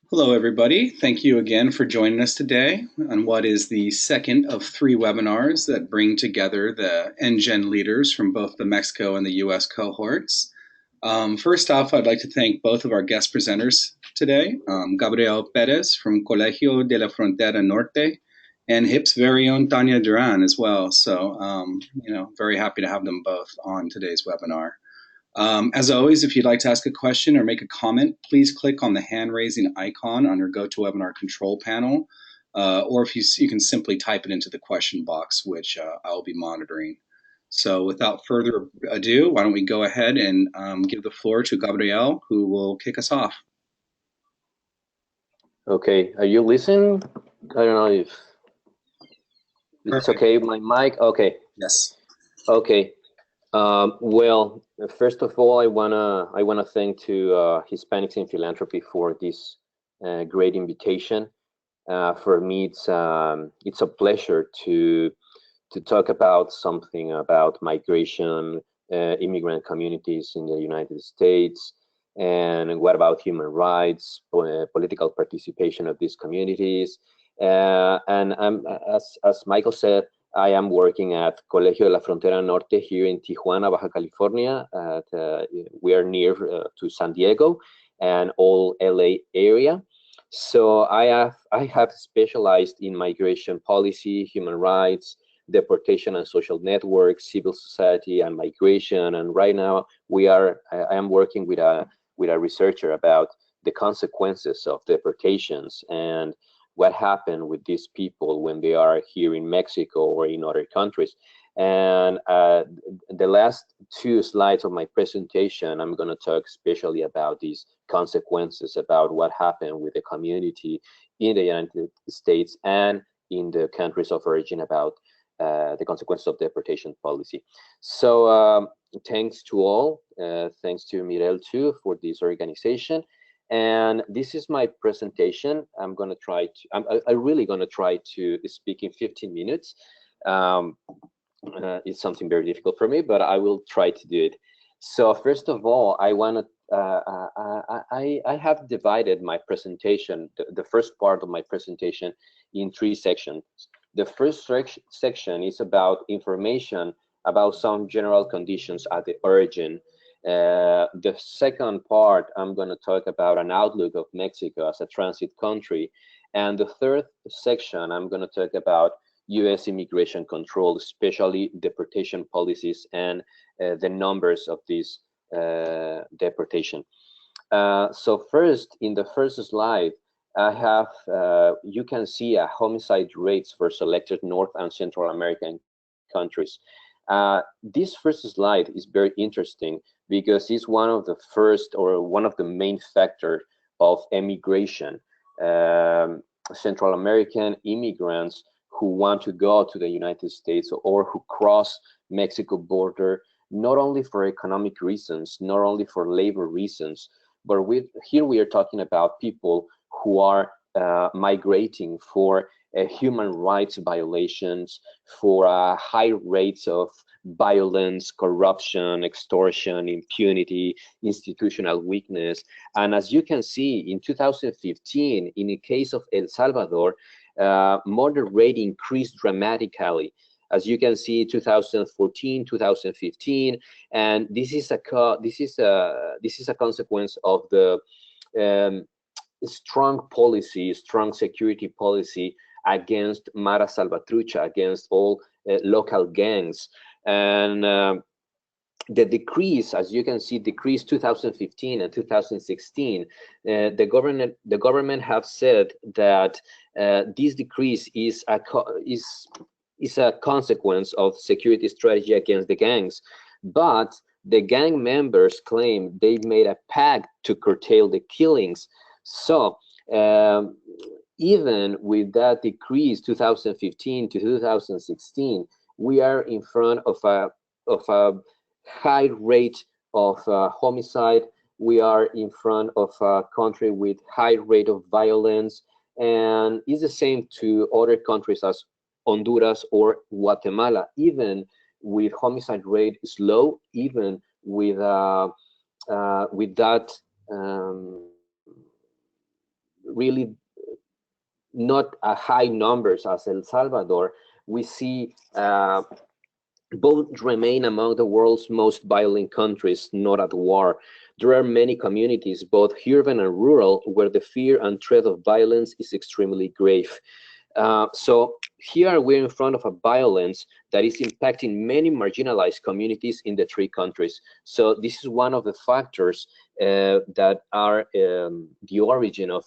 Hello, everybody. Thank you again for joining us today on what is the second of three webinars that bring together the NGEN leaders from both the Mexico and the US cohorts. First off, I'd like to thank both of our guest presenters today, Gabriel Perez from Colegio de la Frontera Norte and HIP's very own Tanya Duran as well. So, very happy to have them both on today's webinar. As always, if you'd like to ask a question or make a comment, please click on the hand raising icon on your GoToWebinar control panel, or if you can simply type it into the question box, which I'll be monitoring. So without further ado, why don't we go ahead and give the floor to Gabriel, who will kick us off. Okay, are you listening? I don't know if it's okay, my mic, okay. Yes. Okay. Well, first of all, I wanna thank to Hispanics in Philanthropy for this great invitation. For me, it's a pleasure to talk about something about migration, immigrant communities in the United States, and what about human rights, political participation of these communities. And as Michael said, I am working at Colegio de la Frontera Norte here in Tijuana, Baja California. We are near to San Diego and all LA area. So I have specialized in migration policy, human rights, deportation and social networks, civil society and migration. And right now I am working with a researcher about the consequences of deportations and what happened with these people when they are here in Mexico or in other countries. And the last two slides of my presentation, I'm going to talk especially about these consequences, about what happened with the community in the United States and in the countries of origin, about the consequences of deportation policy. So thanks to all, thanks to Mirel too for this organization. And this is my presentation. I'm really gonna try to speak in 15 minutes. It's something very difficult for me, but I will try to do it. So first of all, I have divided my presentation, the first part of my presentation, in three sections. The first section is about information about some general conditions at the origin. The second part, I'm going to talk about an outlook of Mexico as a transit country. And the third section, I'm going to talk about US immigration control, especially deportation policies and the numbers of this deportation. So first, in the first slide, I have, you can see a homicide rates for selected North and Central American countries. This first slide is very interesting because it's one of the first or one of the main factors of emigration. Central American immigrants who want to go to the United States or who cross Mexico border, not only for economic reasons, not only for labor reasons, but here we are talking about people who are migrating for human rights violations, for high rates of violence, corruption, extortion, impunity, institutional weakness. And as you can see, in 2015, in the case of El Salvador, murder rate increased dramatically. As you can see, 2014, 2015, and this is a consequence of the strong policy, strong security policy against Mara Salvatrucha, against all local gangs. And the decrease, as you can see, decreased 2015 and 2016. The government have said that this decrease is a consequence of security strategy against the gangs, but the gang members claim they've made a pact to curtail the killings. So even with that decrease 2015 to 2016, we are in front of a high rate of homicide. We are in front of a country with high rate of violence, and it's the same to other countries as Honduras or Guatemala. Even with homicide rate is low, even with that really not high numbers as El Salvador, we see both remain among the world's most violent countries not at war. There are many communities, both urban and rural, where the fear and threat of violence is extremely grave. So here we're in front of a violence that is impacting many marginalized communities in the three countries. So this is one of the factors that are the origin of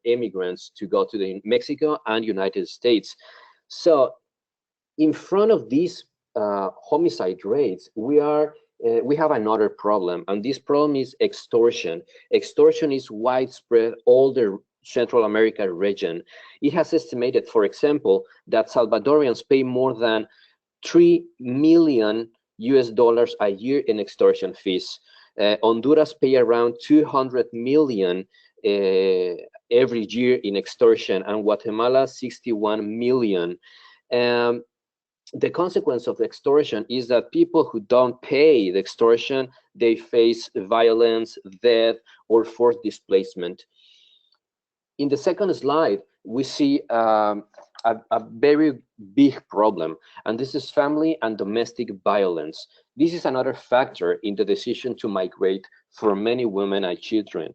immigrants to go to Mexico and United States. So in front of these homicide rates, we have another problem, and this problem is extortion. Extortion is widespread all the Central America region. It has estimated, for example, that Salvadorians pay more than $3 million a year in extortion fees. Honduras pay around 200 million every year in extortion, and Guatemala 61 million. The consequence of the extortion is that people who don't pay the extortion, they face violence, death, or forced displacement. In the second slide, we see a very big problem, and this is family and domestic violence. This is another factor in the decision to migrate for many women and children.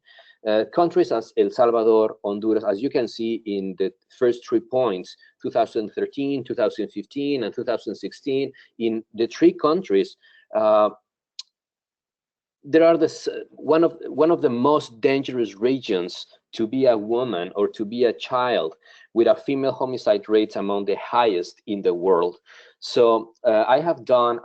Countries as El Salvador, Honduras, as you can see in the first 3 points, 2013, 2015, and 2016, in the three countries, there are one of the most dangerous regions to be a woman or to be a child, with a female homicide rates among the highest in the world. So I have done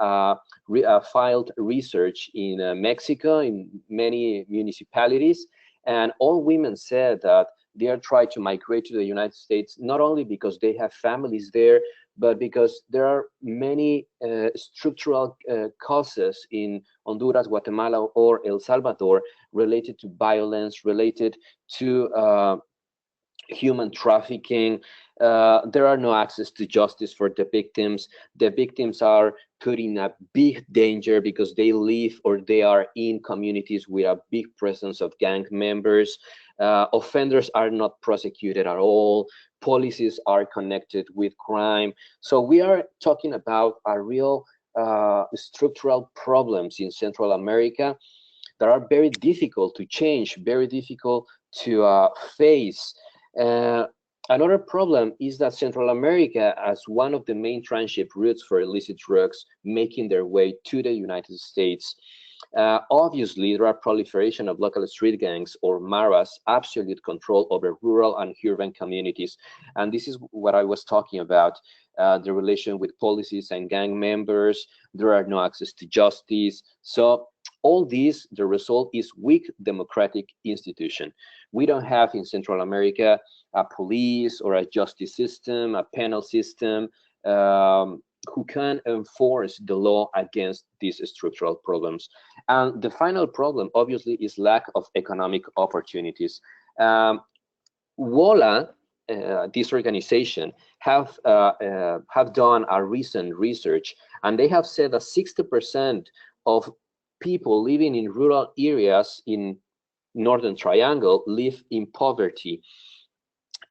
filed research in Mexico, in many municipalities, and all women said that they are trying to migrate to the United States, not only because they have families there, but because there are many structural causes in Honduras, Guatemala, or El Salvador related to violence, related to human trafficking. There are no access to justice for the victims. The victims are put in a big danger because they live or they are in communities with a big presence of gang members. Offenders are not prosecuted at all. Policies are connected with crime. So we are talking about a real structural problems in Central America that are very difficult to change, very difficult to face. Another problem is that Central America, as one of the main tranship routes for illicit drugs making their way to the United States, obviously there are proliferation of local street gangs or maras, absolute control over rural and urban communities. And this is what I was talking about, the relation with policies and gang members. There are no access to justice. So all this, the result is weak democratic institution. We don't have in Central America a police or a justice system, a penal system who can enforce the law against these structural problems. And the final problem, obviously, is lack of economic opportunities. WOLA, this organization, have done a recent research, and they have said that 60% of people living in rural areas in Northern Triangle live in poverty.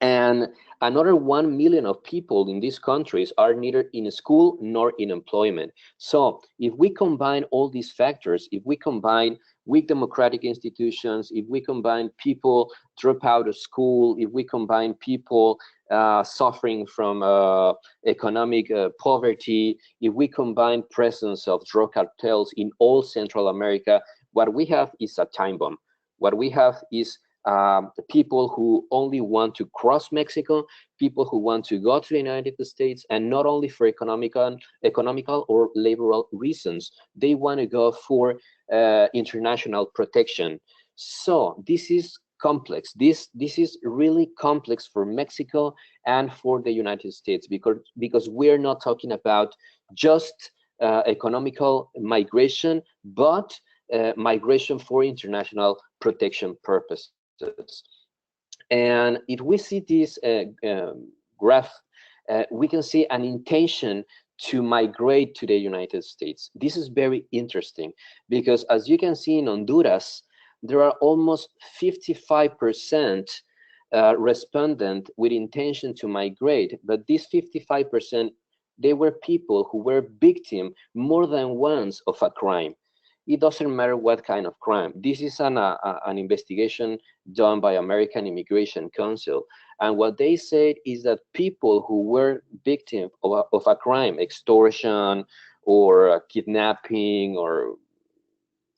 And another 1 million of people in these countries are neither in school nor in employment. So if we combine all these factors, if we combine weak democratic institutions, if we combine people drop out of school, if we combine people suffering from economic poverty, if we combine presence of drug cartels in all Central America, what we have is a time bomb. What we have is the people who only want to cross Mexico, people who want to go to the United States, and not only for economical or laboral reasons, they want to go for international protection. So this is complex. This is really complex for Mexico and for the United States, because we're not talking about just economical migration, but migration for international protection purposes. And if we see this graph, we can see an intention to migrate to the United States. This is very interesting because, as you can see in Honduras, there are almost 55% respondent with intention to migrate, but these 55%, they were people who were victim more than once of a crime. It doesn't matter what kind of crime. This is an investigation done by American Immigration Council. And what they said is that people who were victim of a crime, extortion or kidnapping or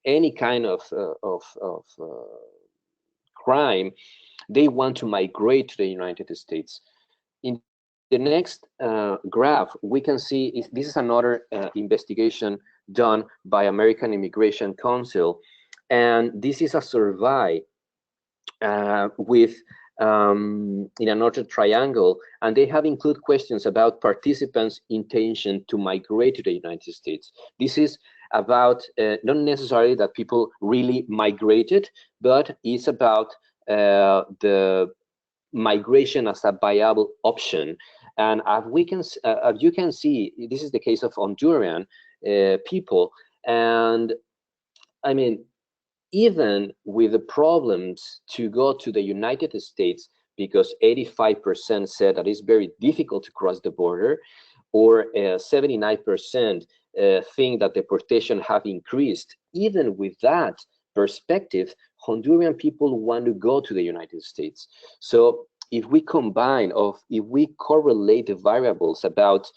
any kind of crime, they want to migrate to the United States. In the next graph, we can see this is another investigation done by American Immigration Council, and this is a survey with in another triangle, and they have included questions about participants' intention to migrate to the United States. This is about not necessarily that people really migrated, but it's about the migration as a viable option. And as you can see, this is the case of Honduran people. And I mean, even with the problems to go to the United States, because 85% said that it's very difficult to cross the border, or 79% think that deportation have increased, even with that perspective, Honduran people want to go to the United States. So if we combine, if we correlate the variables about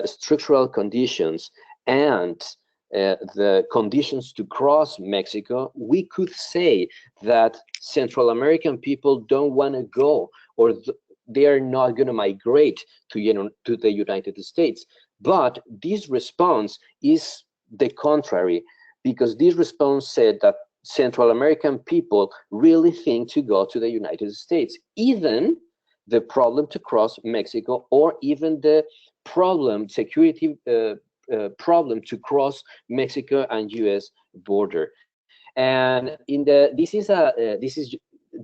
structural conditions and the conditions to cross Mexico, we could say that Central American people don't want to go, or they are not going to migrate to the United States. But this response is the contrary, because this response said that Central American people really think to go to the United States, even the problem to cross Mexico, or even the problem, security problem to cross Mexico and U.S. border. And this is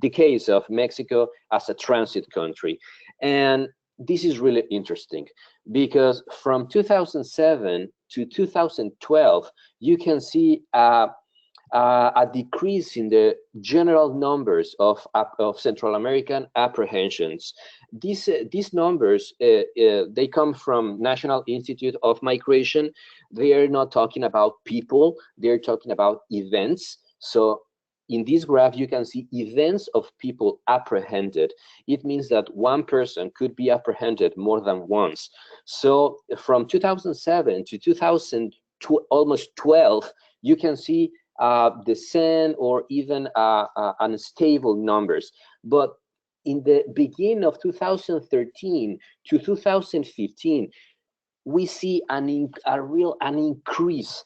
the case of Mexico as a transit country. And this is really interesting, because from 2007 to 2012, you can see a decrease in the general numbers of Central American apprehensions. These numbers, they come from National Institute of Migration. They are not talking about people, they're talking about events. So in this graph, you can see events of people apprehended. It means that one person could be apprehended more than once. So from 2007 to almost 12, you can see descent or even unstable numbers. But in the beginning of 2013 to 2015, we see an increase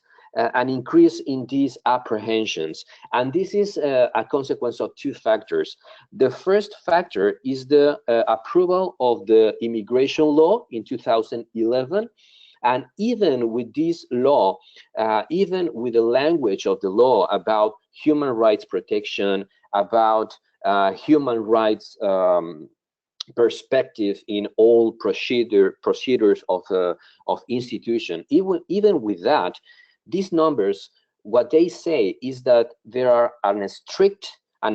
in these apprehensions. And this is a consequence of two factors. The first factor is the approval of the immigration law in 2011. And even with this law, even with the language of the law about human rights protection, about human rights perspective in all procedures of institution, even with that, these numbers, what they say is that there are an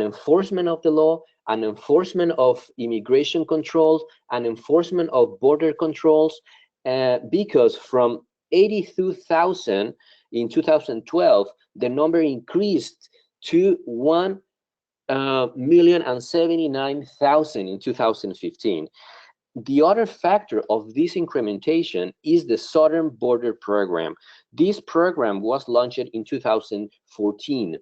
enforcement of the law, an enforcement of immigration controls, an enforcement of border controls, because from 82,000 in 2012, the number increased to 1,079,000 in 2015. The other factor of this incrementation is the Southern Border Program. This program was launched in 2014.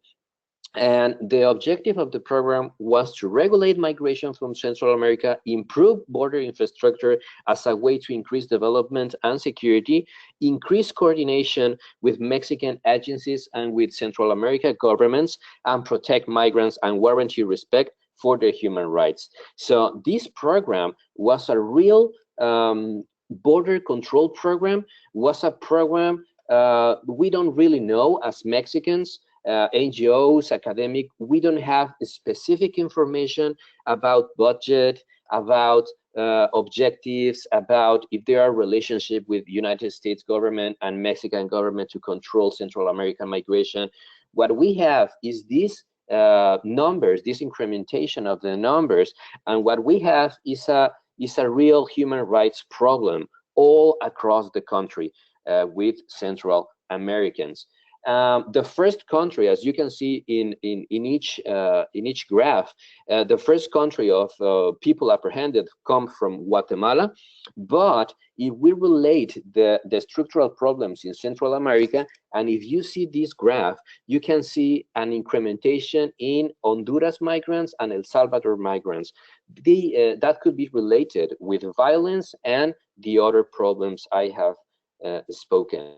And the objective of the program was to regulate migration from Central America, improve border infrastructure as a way to increase development and security, increase coordination with Mexican agencies and with Central America governments, and protect migrants and guarantee respect for their human rights. So this program was a real border control program, was a program we don't really know as Mexicans. NGOs, academic, we don't have specific information about budget, about objectives, about if there are relationship with United States government and Mexican government to control Central American migration. What we have is this numbers, this incrementation of the numbers, and what we have is a real human rights problem all across the country with Central Americans. The first country, as you can see in each graph, the first country of people apprehended come from Guatemala. But if we relate the structural problems in Central America, and if you see this graph, you can see an incrementation in Honduras migrants and El Salvador migrants. That could be related with violence and the other problems I have spoken.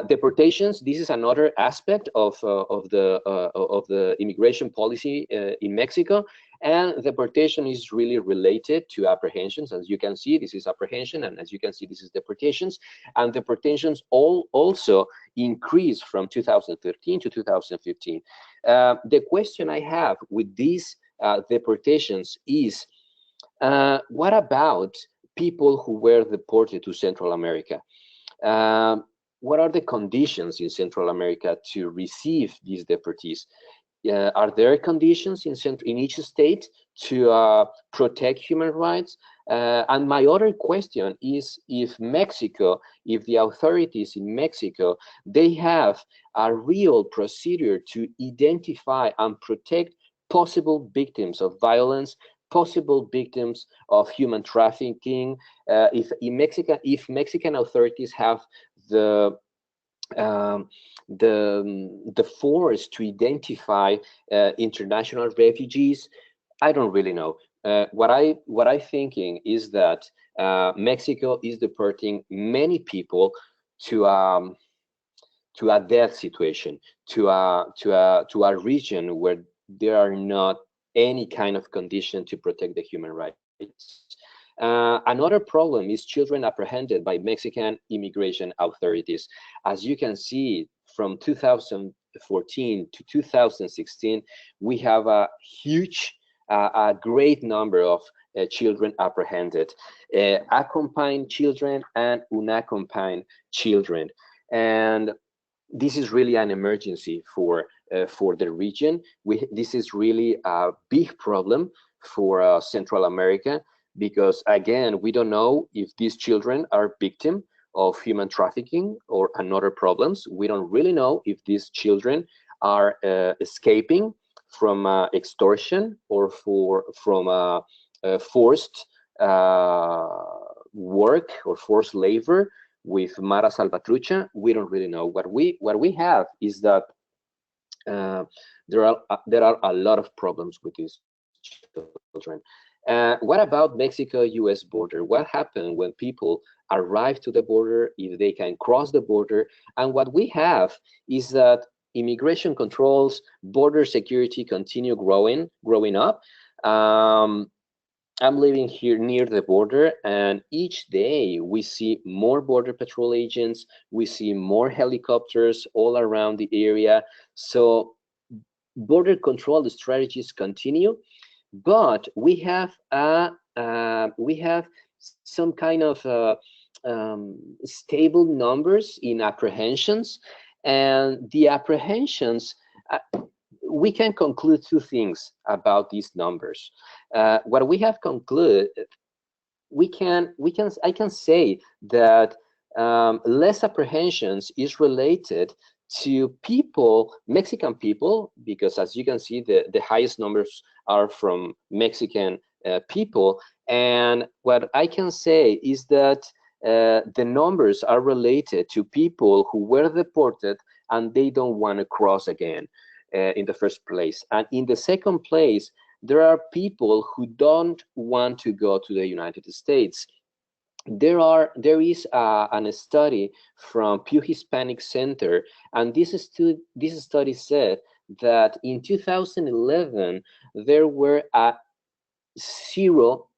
Deportations. This is another aspect of the immigration policy in Mexico, and deportation is really related to apprehensions. As you can see, this is apprehension, and as you can see, this is deportations. And deportations also increased from 2013 to 2015. The question I have with these deportations is, what about people who were deported to Central America? What are the conditions in Central America to receive these deportees? Are there conditions in each state to protect human rights? And my other question is, if the authorities in Mexico, they have a real procedure to identify and protect possible victims of violence, possible victims of human trafficking, if Mexican authorities have the force to identify international refugees. I don't really know. What I thinking is that Mexico is deporting many people to a death situation, to a region where there are not any kind of condition to protect the human rights. Another problem is children apprehended by Mexican immigration authorities. As you can see, from 2014 to 2016, we have a great number of children apprehended, accompanied children and unaccompanied children. And this is really an emergency for the region. This is really a big problem for Central America, because again, we don't know if these children are victim of human trafficking or another problems. We don't really know if these children are escaping from extortion or from forced work or forced labor with Mara Salvatrucha. We don't really know. What we have is that there are a lot of problems with these children. What about Mexico-US border? What happened when people arrive to the border, if they can cross the border? And what we have is that immigration controls, border security continue growing up. I'm living here near the border, and each day we see more border patrol agents, we see more helicopters all around the area. So border control strategies continue. But we have some kind of stable numbers in apprehensions, and the apprehensions, we can conclude two things about these numbers. What we have concluded, I can say that less apprehensions is related to people, Mexican people, because as you can see, the highest numbers are from Mexican people. And what I can say is that the numbers are related to people who were deported and they don't want to cross again in the first place. And in the second place, there are people who don't want to go to the United States. There is a study from Pew Hispanic Center, and this study said that in 2011 there were a zero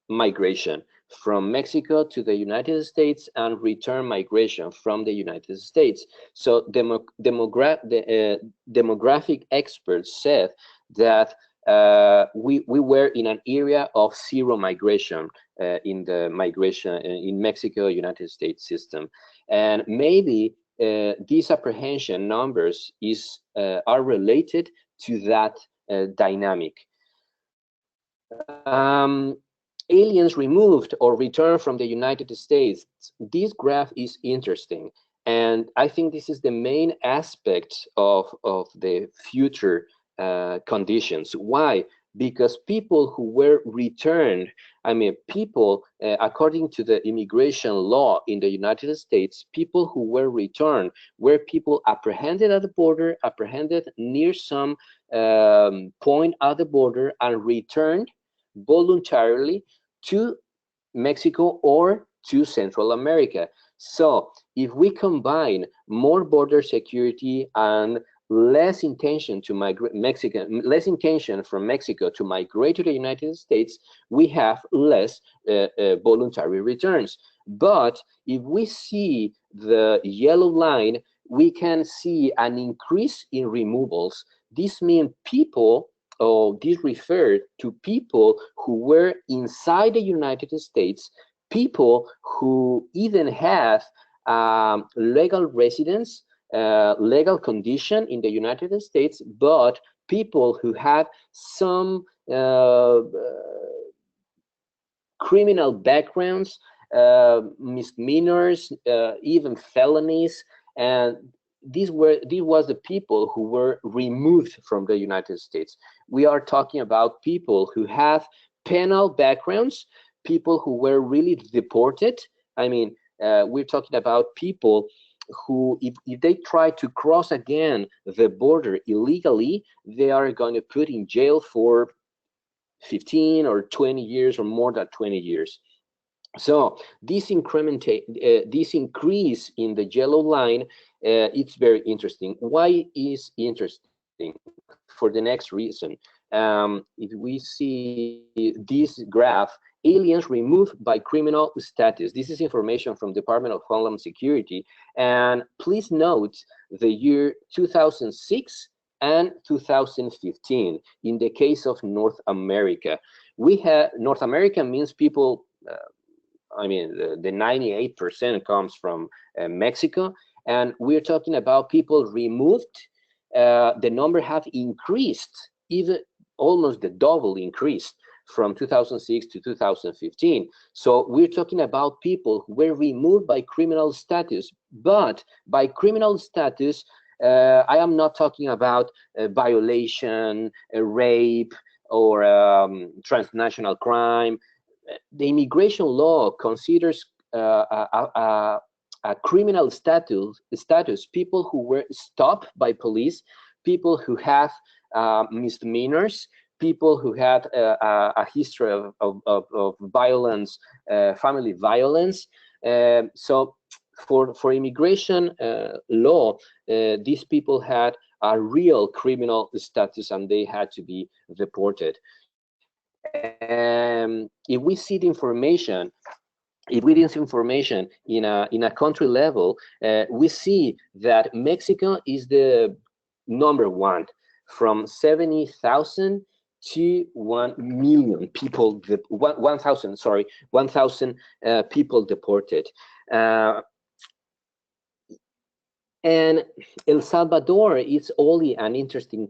migration from Mexico to the United States and return migration from the United States. So demographic experts said that we were in an area of zero migration in the migration in Mexico United States system, and maybe these apprehension numbers are related to that dynamic. Aliens removed or returned from the United States. This graph is interesting, and I think this is the main aspect of the future conditions. Why? Because people who were returned, I mean, people, according to the immigration law in the United States, people who were returned were people apprehended at the border, apprehended near some point at the border, and returned voluntarily to Mexico or to Central America. So if we combine more border security and less intention to migrate less intention from Mexico to migrate to the United States, we have less voluntary returns. But if we see the yellow line, we can see an increase in removals. This means people, or this referred to people who were inside the United States, people who even have legal residence, legal condition in the United States, but people who have some criminal backgrounds, misdemeanors, even felonies, and these was the people who were removed from the United States. We are talking about people who have penal backgrounds, people who were really deported. I mean, we're talking about people who, if they try to cross again the border illegally, they are going to put in jail for 15 or 20 years or more than 20 years. So this this increase in the yellow line, it's very interesting. Why is interesting? For the next reason, if we see this graph, aliens removed by criminal status. This is information from Department of Homeland Security, and please note the year 2006 and 2015 in the case of North America. We have North America means people. I mean, the 98% comes from Mexico, and we're talking about people removed. The number have increased, even almost the double increased from 2006 to 2015. So we're talking about people who were removed by criminal status, but by criminal status, I am not talking about a violation, a rape, or transnational crime. The immigration law considers a criminal status people who were stopped by police, people who have misdemeanors, people who had a history of violence, family violence. So for immigration law, these people had a real criminal status and they had to be deported. If we see the information, if we see information in a country level, we see that Mexico is the #1 from 70,000 to 1 million people, 1,000 people deported. And El Salvador is only an interesting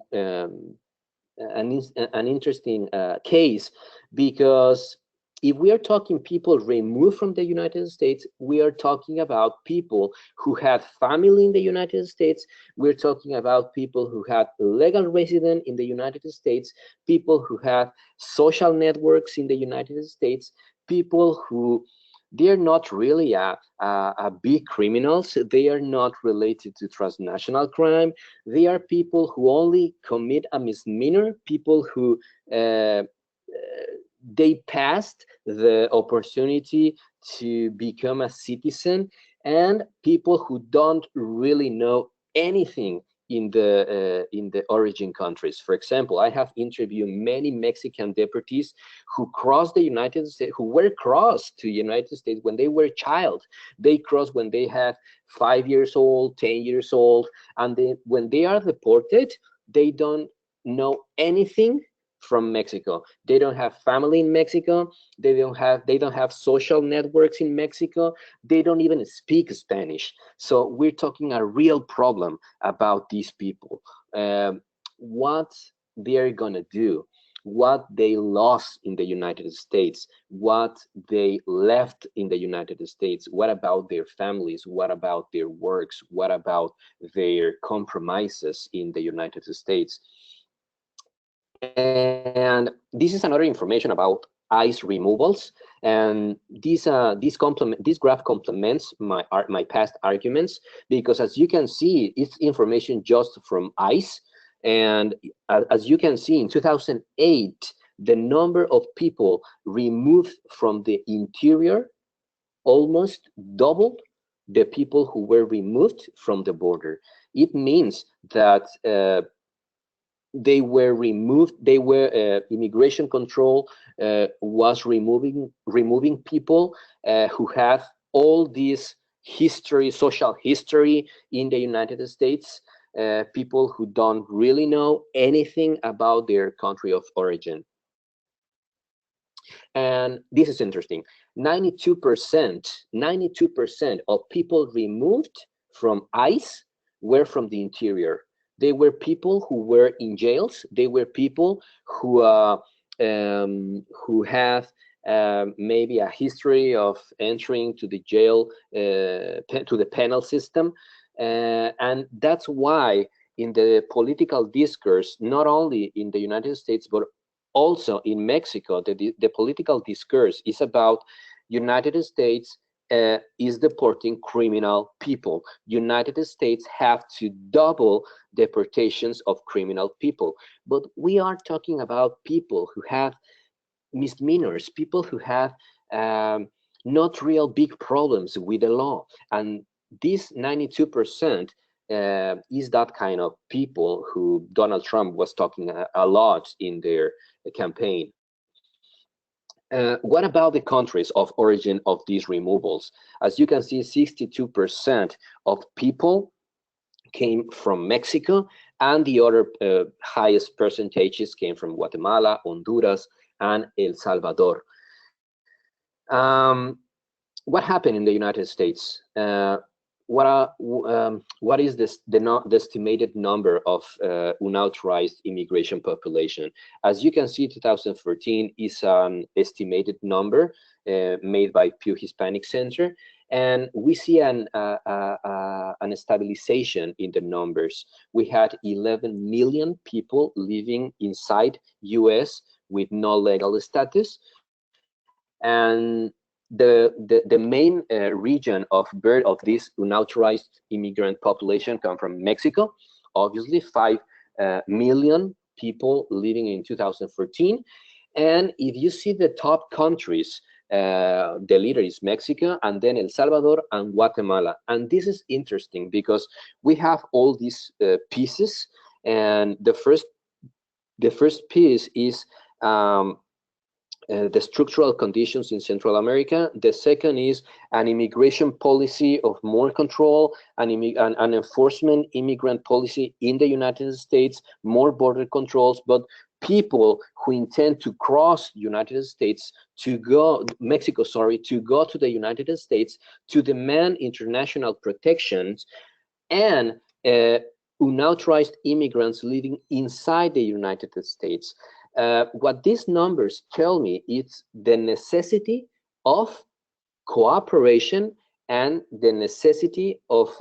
case, because if we are talking people removed from the United States, we are talking about people who have family in the United States. We're talking about people who have legal residence in the United States, people who have social networks in the United States, people who they're not really a big criminals. They are not related to transnational crime. They are people who only commit a misdemeanor, people who they passed the opportunity to become a citizen, and people who don't really know anything in the origin countries. For example, I have interviewed many Mexican deputies who crossed the United States, who were crossed to the United States when they were a child. They crossed when they had 5 years old, 10 years old, and when they are deported, they don't know anything from Mexico. They don't have family in Mexico. They don't have social networks in Mexico. They don't even speak Spanish. So we're talking a real problem about these people. What they're gonna do, what they lost in the United States, what they left in the United States, what about their families, what about their works, what about their compromises in the United States. And this is another information about ICE removals, and this graph complements my past arguments, because as you can see, it's information just from ICE. And as you can see, in 2008, the number of people removed from the interior almost doubled the people who were removed from the border. It means that they were removed. Immigration control was removing people who had all this history, social history in the United States, people who don't really know anything about their country of origin. And this is interesting. 92% of people removed from ICE were from the interior. They were people who were in jails. They were people who have maybe a history of entering to the jail, to the penal system. And that's why in the political discourse, not only in the United States, but also in Mexico, the political discourse is about United States is deporting criminal people. United States have to double deportations of criminal people. But we are talking about people who have misdemeanors, people who have not real big problems with the law. And this 92% is that kind of people who Donald Trump was talking a lot in their campaign. What about the countries of origin of these removals? As you can see, 62% of people came from Mexico, and the other highest percentages came from Guatemala, Honduras, and El Salvador. What happened in the United States? What is the estimated number of unauthorized immigration population? As you can see, 2014 is an estimated number made by Pew Hispanic Center, and we see an stabilization in the numbers. We had 11 million people living inside US with no legal status, and the main region of birth of this unauthorized immigrant population come from Mexico. Obviously, 5 million people living in 2014. And if you see the top countries, the leader is Mexico, and then El Salvador and Guatemala. And this is interesting because we have all these pieces, and the first piece is the structural conditions in Central America. The second is an immigration policy of more control, an enforcement immigrant policy in the United States, more border controls, but people who intend to cross United States to go, Mexico, sorry, to go to the United States to demand international protections, and unauthorized immigrants living inside the United States. What these numbers tell me is the necessity of cooperation and the necessity of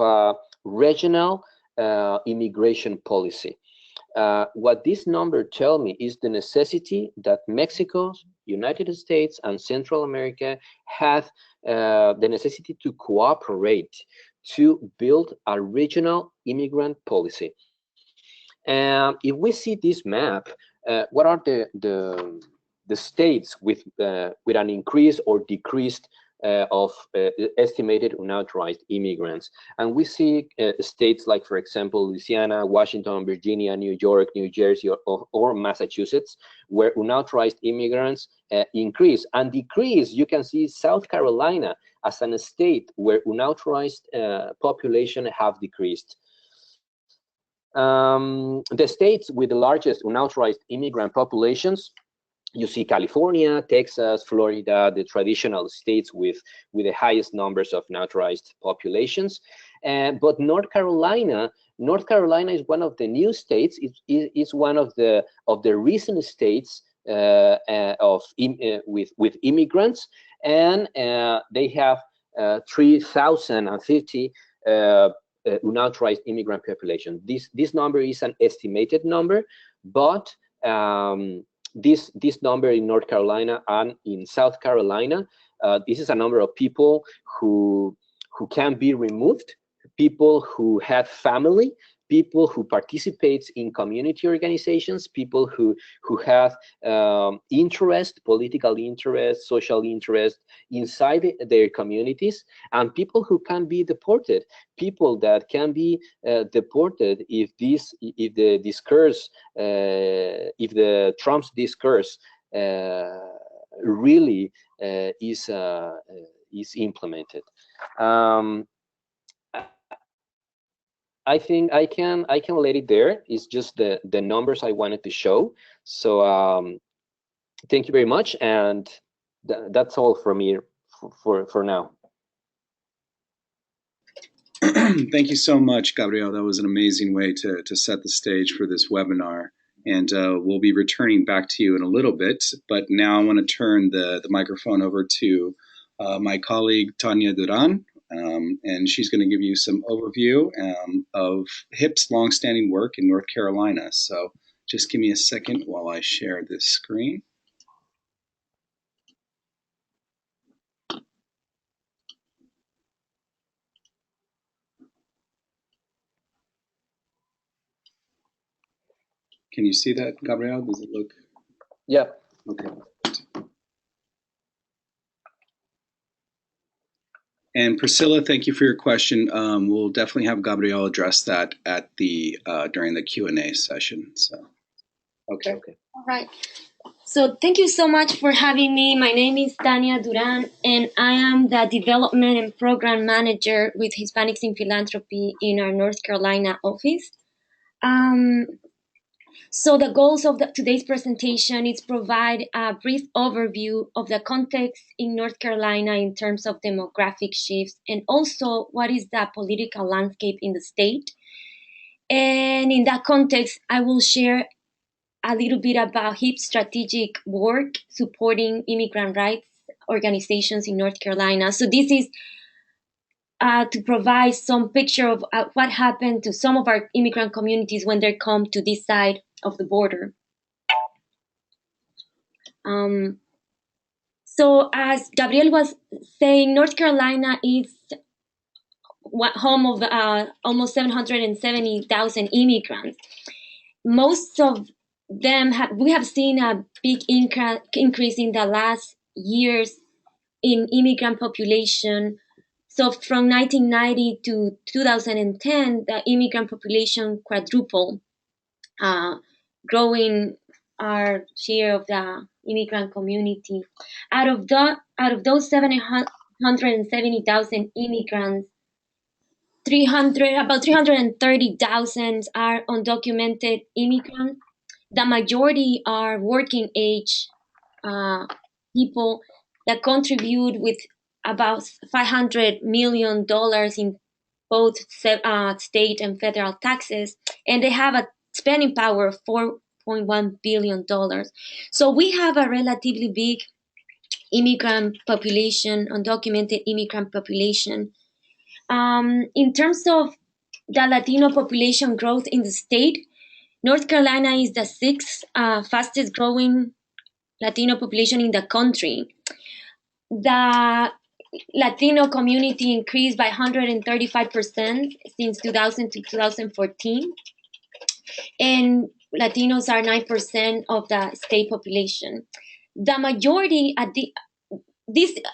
regional immigration policy. What this number tell me is the necessity that Mexico, United States, and Central America have the necessity to cooperate to build a regional immigrant policy. And if we see this map, what are the states with an increase or decreased of estimated unauthorized immigrants? And we see states like, for example, Louisiana, Washington, Virginia, New York, New Jersey, or Massachusetts, where unauthorized immigrants increase. And decrease, you can see South Carolina as an state where unauthorized population have decreased. The states with the largest unauthorized immigrant populations, you see California, Texas, Florida, the traditional states with the highest numbers of naturalized populations. But North Carolina is one of the new states. It's one of the recent states with immigrants, and they have 3,050 unauthorized immigrant population. This number is an estimated number, but this number in North Carolina and in South Carolina, this is a number of people who can be removed, people who have family, people who participate in community organizations, people who have interest, political interest, social interest inside their communities, and people who can be deported, people that can be deported if the Trump's discourse really is implemented. I think I can let it there. It's just the numbers I wanted to show. So thank you very much, and that's all from me for now. Thank you so much, Gabriel. That was an amazing way to set the stage for this webinar. And we'll be returning back to you in a little bit. But now I want to turn the microphone over to my colleague, Tania Duran. And she's going to give you some overview of HIP's longstanding work in North Carolina. So just give me a second while I share this screen. Can you see that, Gabriel? Does it look? Yeah. Okay. And Priscilla, thank you for your question. We'll definitely have Gabriel address that at the during the Q&A session. So, okay. All right. So thank you so much for having me. My name is Tania Duran, and I am the Development and Program Manager with Hispanics in Philanthropy in our North Carolina office. So the goals of today's presentation is provide a brief overview of the context in North Carolina in terms of demographic shifts, and also what is the political landscape in the state. And in that context, I will share a little bit about HIP's strategic work supporting immigrant rights organizations in North Carolina. So this is to provide some picture of what happened to some of our immigrant communities when they come to this side of the border. So as Gabriel was saying, North Carolina is home of almost 770,000 immigrants. Most of them we have seen a big increase in the last years in immigrant population. So from 1990 to 2010, the immigrant population quadrupled, growing our share of the immigrant community. Out of those 770,000 immigrants, about 330,000 are undocumented immigrants. The majority are working age people that contribute with about $500 million in both state and federal taxes, and they have a spending power of $4.1 billion. So we have a relatively big immigrant population, undocumented immigrant population. In terms of the Latino population growth in the state, North Carolina is the sixth fastest growing Latino population in the country. The Latino community increased by 135% since 2000 to 2014. And Latinos are 9% of the state population. The majority at the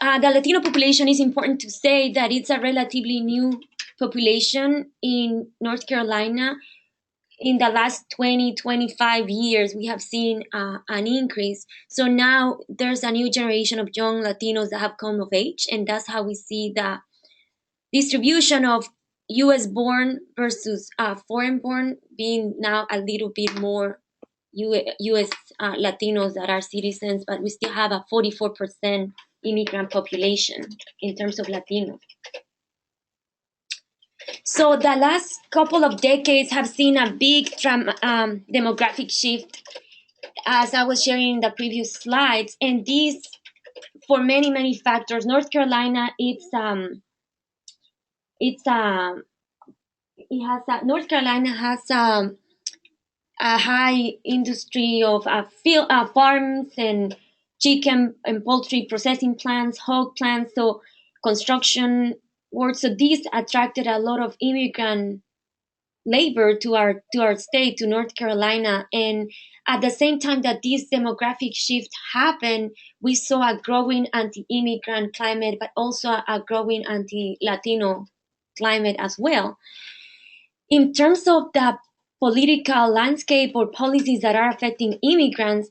Latino population, is important to say that it's a relatively new population in North Carolina. In the last 20-25 years, we have seen an increase. So now there's a new generation of young Latinos that have come of age, and that's how we see the distribution of U.S. born versus foreign born being now a little bit more U.S. Latinos that are citizens, but we still have a 44% immigrant population in terms of Latinos. So the last couple of decades have seen a big demographic shift, as I was sharing in the previous slides, and these for many factors. North Carolina, North Carolina has a high industry of farms and chicken and poultry processing plants, hog plants, so construction work. So this attracted a lot of immigrant labor to our state, to North Carolina. And at the same time that this demographic shift happened, we saw a growing anti-immigrant climate, but also a growing anti-Latino climate as well. In terms of the political landscape or policies that are affecting immigrants,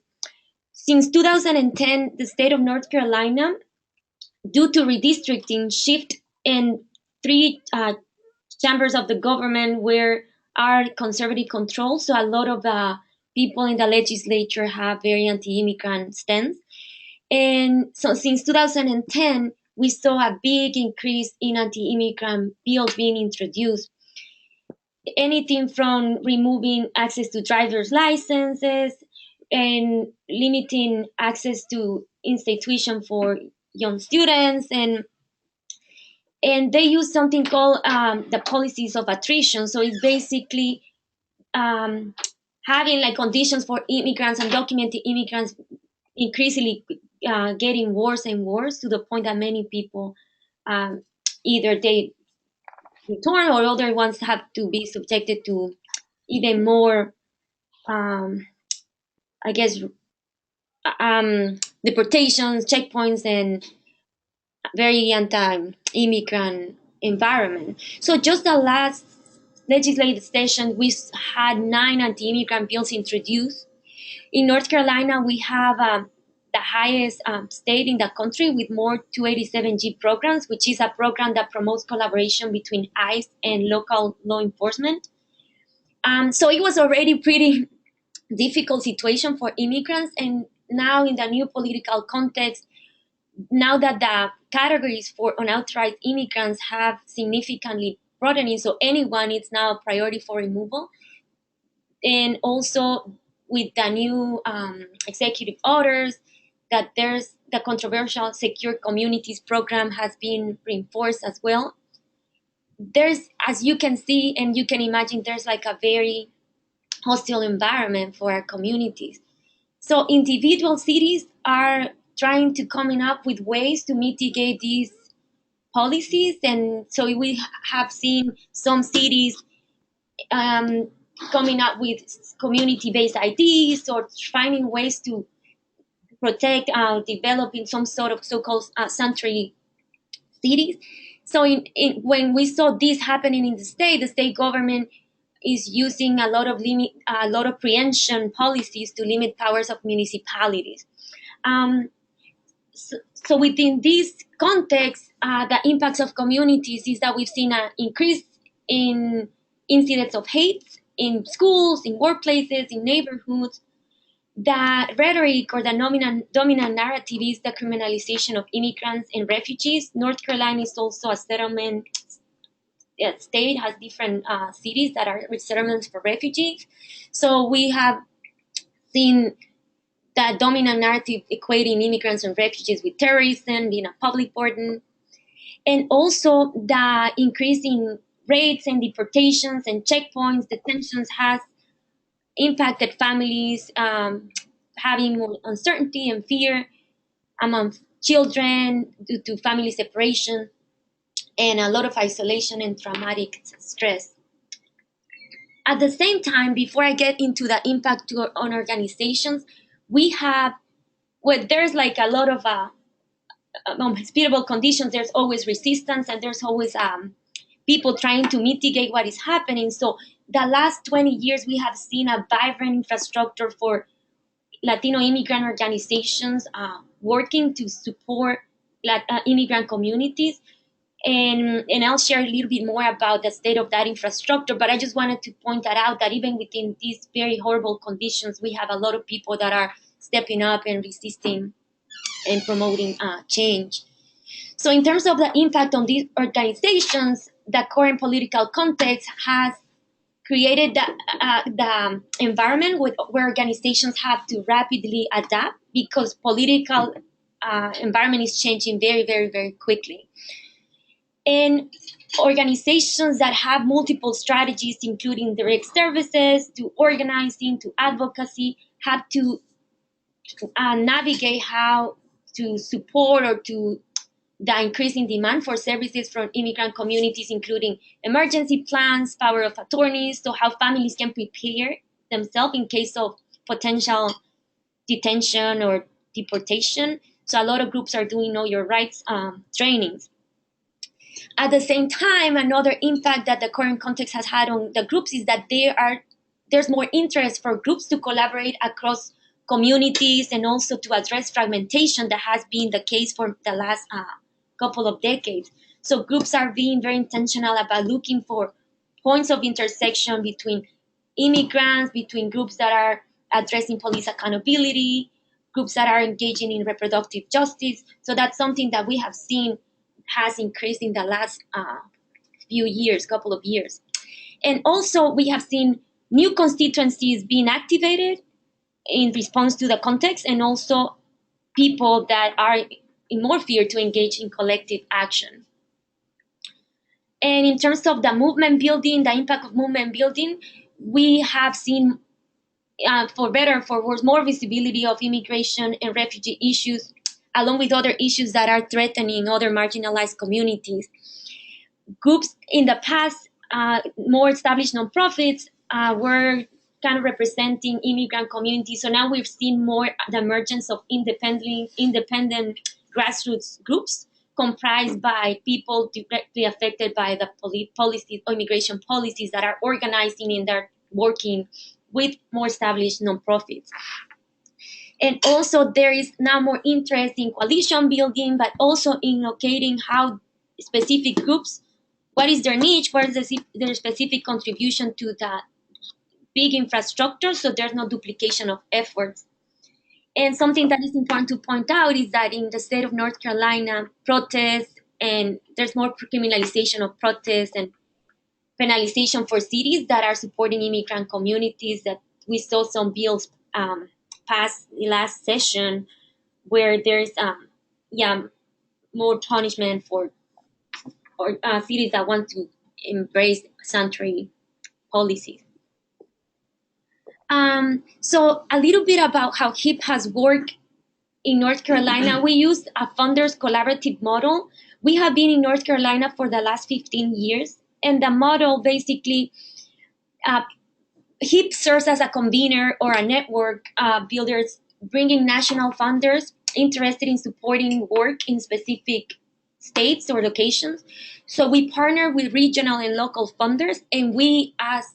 since 2010, the state of North Carolina, due to redistricting, shift in three chambers of the government where are conservative controlled. So a lot of people in the legislature have very anti-immigrant stance. And so since 2010, we saw a big increase in anti-immigrant bills being introduced. Anything from removing access to driver's licenses and limiting access to in-state tuition for young students, and they use something called the policies of attrition. So it's basically having like conditions for immigrants and undocumented immigrants increasingly getting worse and worse, to the point that many people either they return or other ones have to be subjected to even more, I guess, deportations, checkpoints, and very anti-immigrant environment. So just the last legislative session, we had 9 anti-immigrant bills introduced. In North Carolina, we have the highest state in the country with more 287G programs, which is a program that promotes collaboration between ICE and local law enforcement. So it was already pretty difficult situation for immigrants, and now in the new political context, now that the categories for unauthorized immigrants have significantly broadening, so anyone is now a priority for removal. And also with the new executive orders, that there's the controversial Secure Communities program has been reinforced as well. There's, as you can see and you can imagine, there's like a very hostile environment for our communities. So individual cities are trying to coming up with ways to mitigate these policies, and so we have seen some cities coming up with community-based IDs or finding ways to protect, developing some sort of so-called sanctuary cities. So when we saw this happening in the state government is using a lot of preemption policies to limit powers of municipalities. So within this context, the impacts of communities is that we've seen an increase in incidents of hate in schools, in workplaces, in neighborhoods. The rhetoric or the dominant narrative is the criminalization of immigrants and refugees. North Carolina is also a settlement state, has different cities that are settlements for refugees. So we have seen that dominant narrative equating immigrants and refugees with terrorism, being a public burden, and also the increase in raids and deportations and checkpoints, detentions has impacted families, having more uncertainty and fear among children due to family separation and a lot of isolation and traumatic stress. At the same time, before I get into the impact on organizations, we have, well, there's like a lot of hospitable conditions, there's always resistance, and there's always people trying to mitigate what is happening. So the last 20 years, we have seen a vibrant infrastructure for Latino immigrant organizations working to support immigrant communities. And I'll share a little bit more about the state of that infrastructure, but I just wanted to point that out, that even within these very horrible conditions, we have a lot of people that are stepping up and resisting and promoting change. So in terms of the impact on these organizations, the current political context has created the environment where organizations have to rapidly adapt, because political environment is changing very, very, very quickly. And organizations that have multiple strategies, including direct services to organizing to advocacy, have to navigate how to support or to the increasing demand for services from immigrant communities, including emergency plans, power of attorneys, so how families can prepare themselves in case of potential detention or deportation. So a lot of groups are doing Know Your Rights trainings. At the same time, another impact that the current context has had on the groups is that there's more interest for groups to collaborate across communities and also to address fragmentation that has been the case for the last couple of decades. So groups are being very intentional about looking for points of intersection between immigrants, between groups that are addressing police accountability, groups that are engaging in reproductive justice. So that's something that we have seen has increased in the last few years, couple of years. And also we have seen new constituencies being activated in response to the context, and also people that are in more fear to engage in collective action. And in terms of the movement building, the impact of movement building, we have seen, for better, for worse, more visibility of immigration and refugee issues, along with other issues that are threatening other marginalized communities. Groups in the past, more established nonprofits, were kind of representing immigrant communities. So now we've seen more the emergence of independent grassroots groups comprised by people directly affected by the policies or immigration policies that are organizing and they're working with more established nonprofits. And also there is now more interest in coalition building, but also in locating how specific groups, what is their niche, what is their specific contribution to the big infrastructure, so there's no duplication of efforts. And something that is important to point out is that in the state of North Carolina, protests, and there's more criminalization of protests and penalization for cities that are supporting immigrant communities, that we saw some bills passed the last session where there's more punishment for cities that want to embrace sanctuary policies. So a little bit about how HIP has worked in North Carolina. We use a funders collaborative model. We have been in North Carolina for the last 15 years, and the model basically, HIP serves as a convener or a network builders, bringing national funders interested in supporting work in specific states or locations. So we partner with regional and local funders, and we, as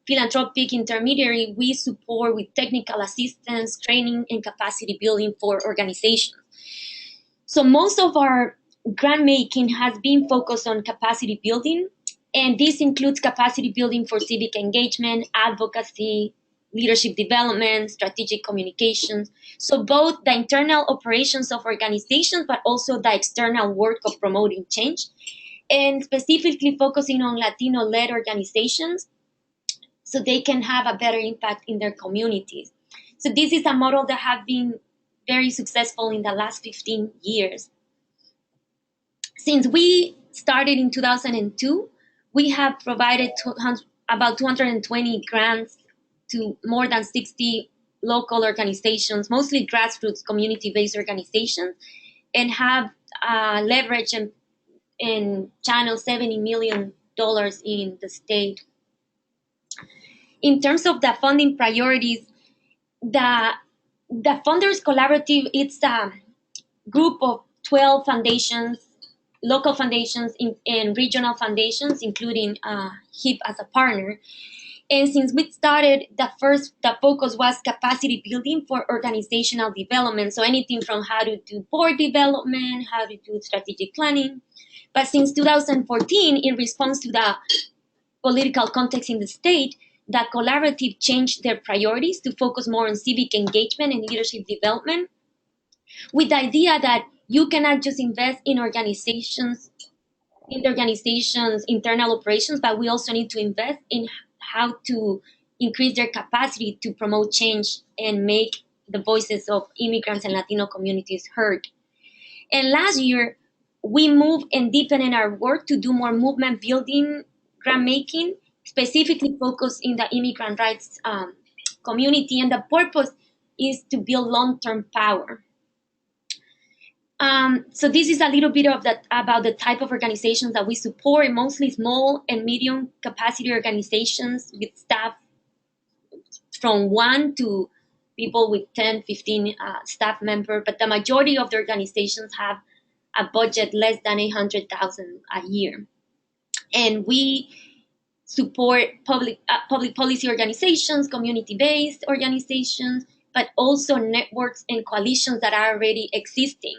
philanthropic intermediary, we support with technical assistance, training, and capacity building for organizations. So most of our grant making has been focused on capacity building, and this includes capacity building for civic engagement, advocacy, leadership development, strategic communications. So both the internal operations of organizations, but also the external work of promoting change, and specifically focusing on Latino-led organizations so they can have a better impact in their communities. So this is a model that has been very successful in the last 15 years. Since we started in 2002, we have provided about 220 grants to more than 60 local organizations, mostly grassroots community-based organizations, and have leveraged and channeled $70 million in the state. In terms of the funding priorities, the Funders Collaborative, it's a group of 12 foundations, local foundations and regional foundations, including HIP as a partner. And since we started, the focus was capacity building for organizational development. So anything from how to do board development, how to do strategic planning. But since 2014, in response to the political context in the state, the collaborative changed their priorities to focus more on civic engagement and leadership development, with the idea that you cannot just invest in the organization's internal operations, but we also need to invest in how to increase their capacity to promote change and make the voices of immigrants and Latino communities heard. And last year, we moved and deepened in our work to do more movement building grant making, specifically focused in the immigrant rights community. And the purpose is to build long-term power. So this is a little bit of that about the type of organizations that we support, mostly small and medium capacity organizations with staff from 1 to people with 10, 15 staff members, but the majority of the organizations have a budget less than 800,000 a year. And we support public policy organizations, community-based organizations, but also networks and coalitions that are already existing.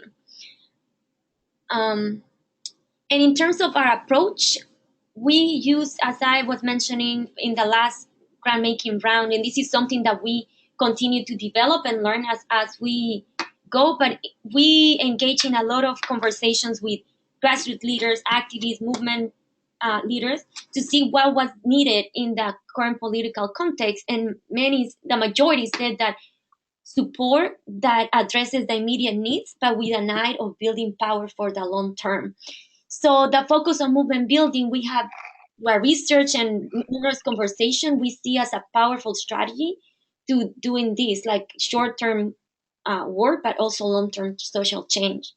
And in terms of our approach, we use, as I was mentioning in the last grant making round, and this is something that we continue to develop and learn as we go, but we engage in a lot of conversations with grassroots leaders, activists, movement leaders to see what was needed in the current political context. And the majority said that support that addresses the immediate needs, but with an eye of building power for the long term. So the focus on movement building, we have our research and numerous conversation we see as a powerful strategy to doing this, like short-term work, but also long-term social change.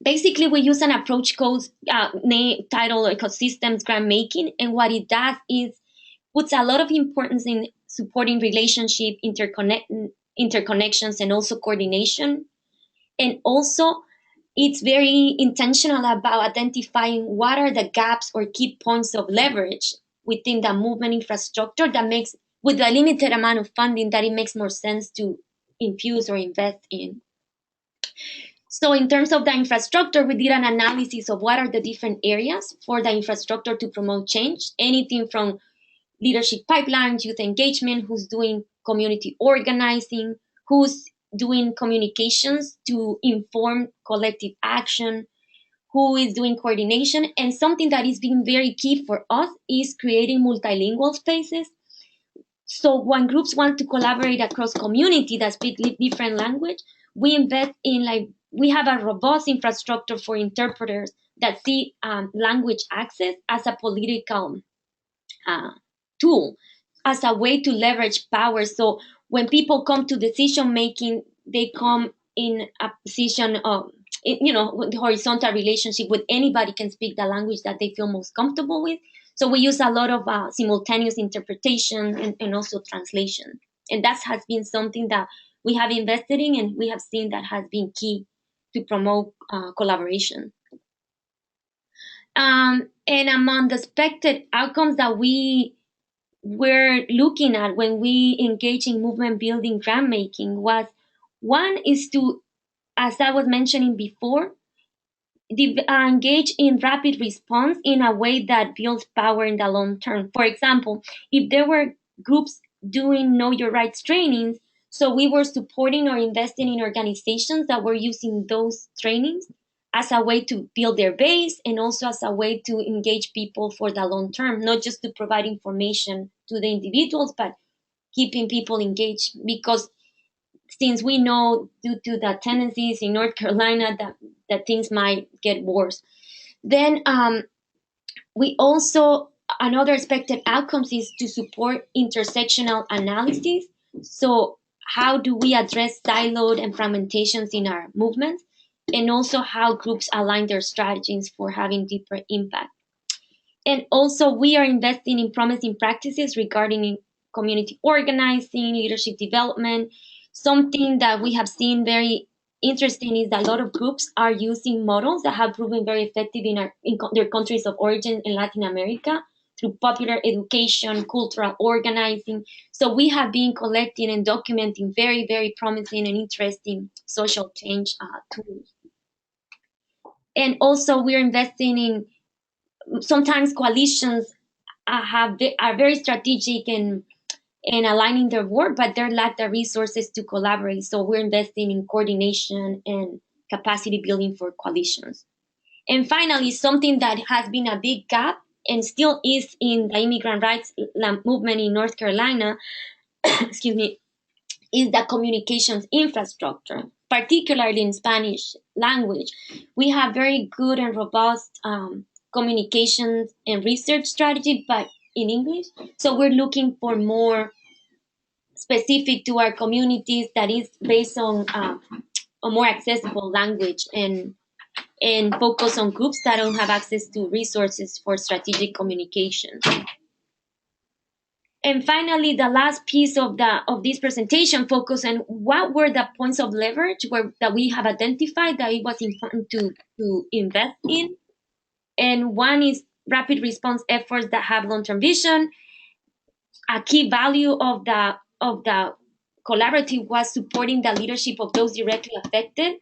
Basically, we use an approach called titled Ecosystems Grant Making, and what it does is puts a lot of importance in supporting relationship, interconnections, and also coordination. And also, it's very intentional about identifying what are the gaps or key points of leverage within the movement infrastructure that makes, with a limited amount of funding, that it makes more sense to infuse or invest in. So in terms of the infrastructure, we did an analysis of what are the different areas for the infrastructure to promote change, anything from leadership pipelines, youth engagement, who's doing community organizing, who's doing communications to inform collective action, who is doing coordination. And something that is being very key for us is creating multilingual spaces. So when groups want to collaborate across community that speak different language, we invest in we have a robust infrastructure for interpreters that see language access as a political tool, as a way to leverage power. So when people come to decision making, they come in a position of, the horizontal relationship with anybody can speak the language that they feel most comfortable with. So we use a lot of simultaneous interpretation and also translation. And that has been something that we have invested in, and we have seen that has been key to promote collaboration. And among the expected outcomes that we were looking at when we engage in movement building grant making was, one is to, as I was mentioning before, engage in rapid response in a way that builds power in the long term. For example, if there were groups doing Know Your Rights trainings, so we were supporting or investing in organizations that were using those trainings as a way to build their base and also as a way to engage people for the long term, not just to provide information to the individuals, but keeping people engaged. Because since we know, due to the tendencies in North Carolina, that things might get worse. Then we also, another expected outcomes is to support intersectional analysis. So how do we address siloed and fragmentations in our movements, and also how groups align their strategies for having deeper impact. And also we are investing in promising practices regarding community organizing, leadership development. Something that we have seen very interesting is that a lot of groups are using models that have proven very effective in their countries of origin in Latin America through popular education, cultural organizing. So we have been collecting and documenting very, very promising and interesting social change tools. And also we're investing in, sometimes coalitions are very strategic and aligning their work, but they lack the resources to collaborate. So we're investing in coordination and capacity building for coalitions. And finally, something that has been a big gap and still is in the immigrant rights movement in North Carolina, excuse me, is the communications infrastructure, particularly in Spanish language. We have very good and robust communications and research strategy, but in English. So we're looking for more specific to our communities that is based on a more accessible language and focus on groups that don't have access to resources for strategic communication. And finally, the last piece of this presentation focus on what were the points of leverage that we have identified that it was important to invest in. And one is rapid response efforts that have long-term vision. A key value of the collaborative was supporting the leadership of those directly affected,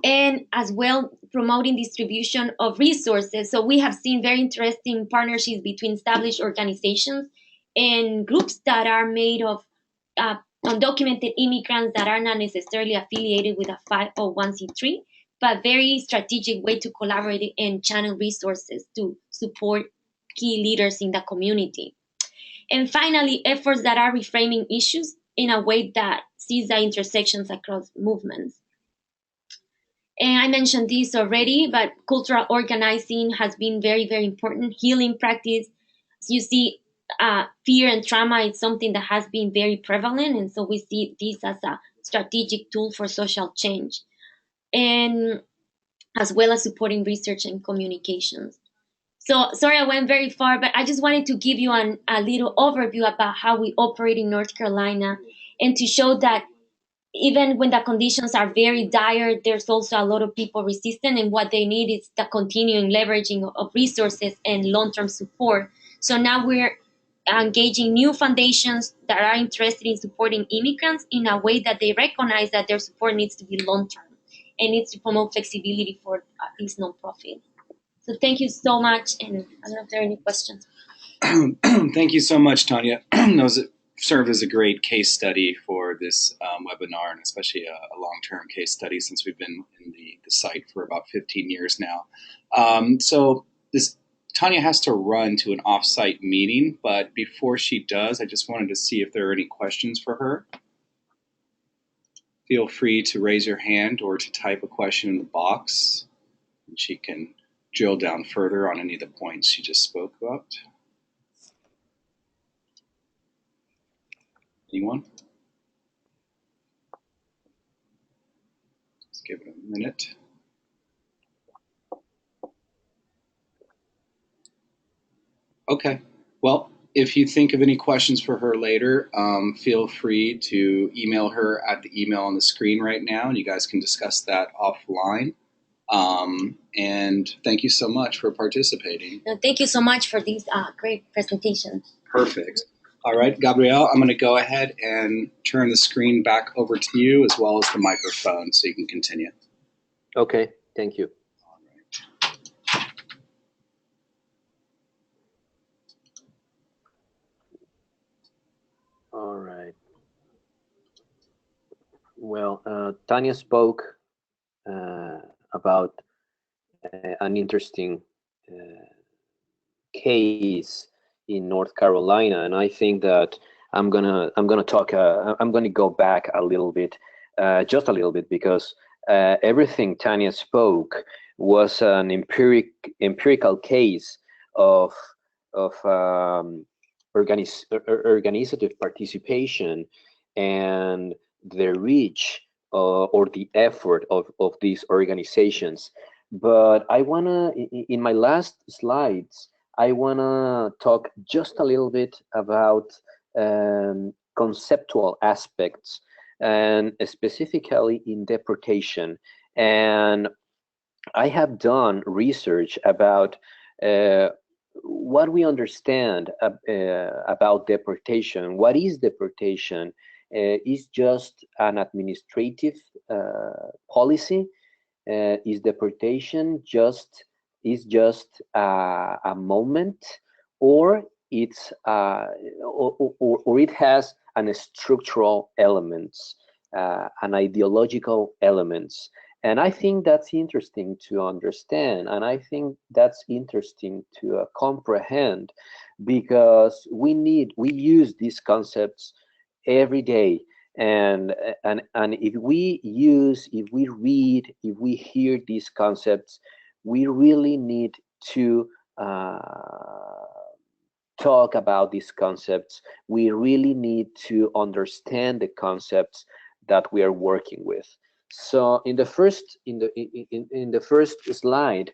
and as well promoting distribution of resources. So we have seen very interesting partnerships between established organizations and groups that are made of undocumented immigrants that are not necessarily affiliated with a 501c3, but very strategic way to collaborate and channel resources to support key leaders in the community. And finally, efforts that are reframing issues in a way that sees the intersections across movements. And I mentioned this already, but cultural organizing has been very, very important. Healing practice, as you see, fear and trauma is something that has been very prevalent. And so we see this as a strategic tool for social change, and as well as supporting research and communications. So sorry I went very far, but I just wanted to give you a little overview about how we operate in North Carolina, and to show that even when the conditions are very dire, there's also a lot of people resistant, and what they need is the continuing leveraging of resources and long-term support. So now we're engaging new foundations that are interested in supporting immigrants in a way that they recognize that their support needs to be long-term and needs to promote flexibility for these nonprofits. So thank you so much, and I don't know if there are any questions. Thank you so much, Tanya. Those serve as a great case study for this webinar, and especially a long-term case study since we've been in the site for about 15 years now. So Tanya has to run to an off-site meeting, but before she does, I just wanted to see if there are any questions for her. Feel free to raise your hand or to type a question in the box, and she can drill down further on any of the points she just spoke about. Anyone? Let's give it a minute. Okay. Well, if you think of any questions for her later, feel free to email her at the email on the screen right now, and you guys can discuss that offline. And thank you so much for participating. No, thank you so much for these great presentations. Perfect. All right, Gabrielle, I'm going to go ahead and turn the screen back over to you as well as the microphone so you can continue. Okay, thank you. All right. Well, Tanya spoke about an interesting case in North Carolina, and I think that I'm gonna go back a little bit, just a little bit, because everything Tanya spoke was an empirical case of organizative participation and the reach or the effort of these organizations. But I wanna, in my last slides, I wanna talk just a little bit about conceptual aspects, and specifically in deportation. And I have done research about what we understand about deportation. What is deportation? Is just an administrative policy? Is deportation just a moment, or it's or it has an structural elements, an ideological elements? And I think that's interesting to understand, and I think that's interesting to comprehend, because we use these concepts every day, and if we read, if we hear these concepts, we really need to talk about these concepts. We really need to understand the concepts that we are working with. So in the first slide,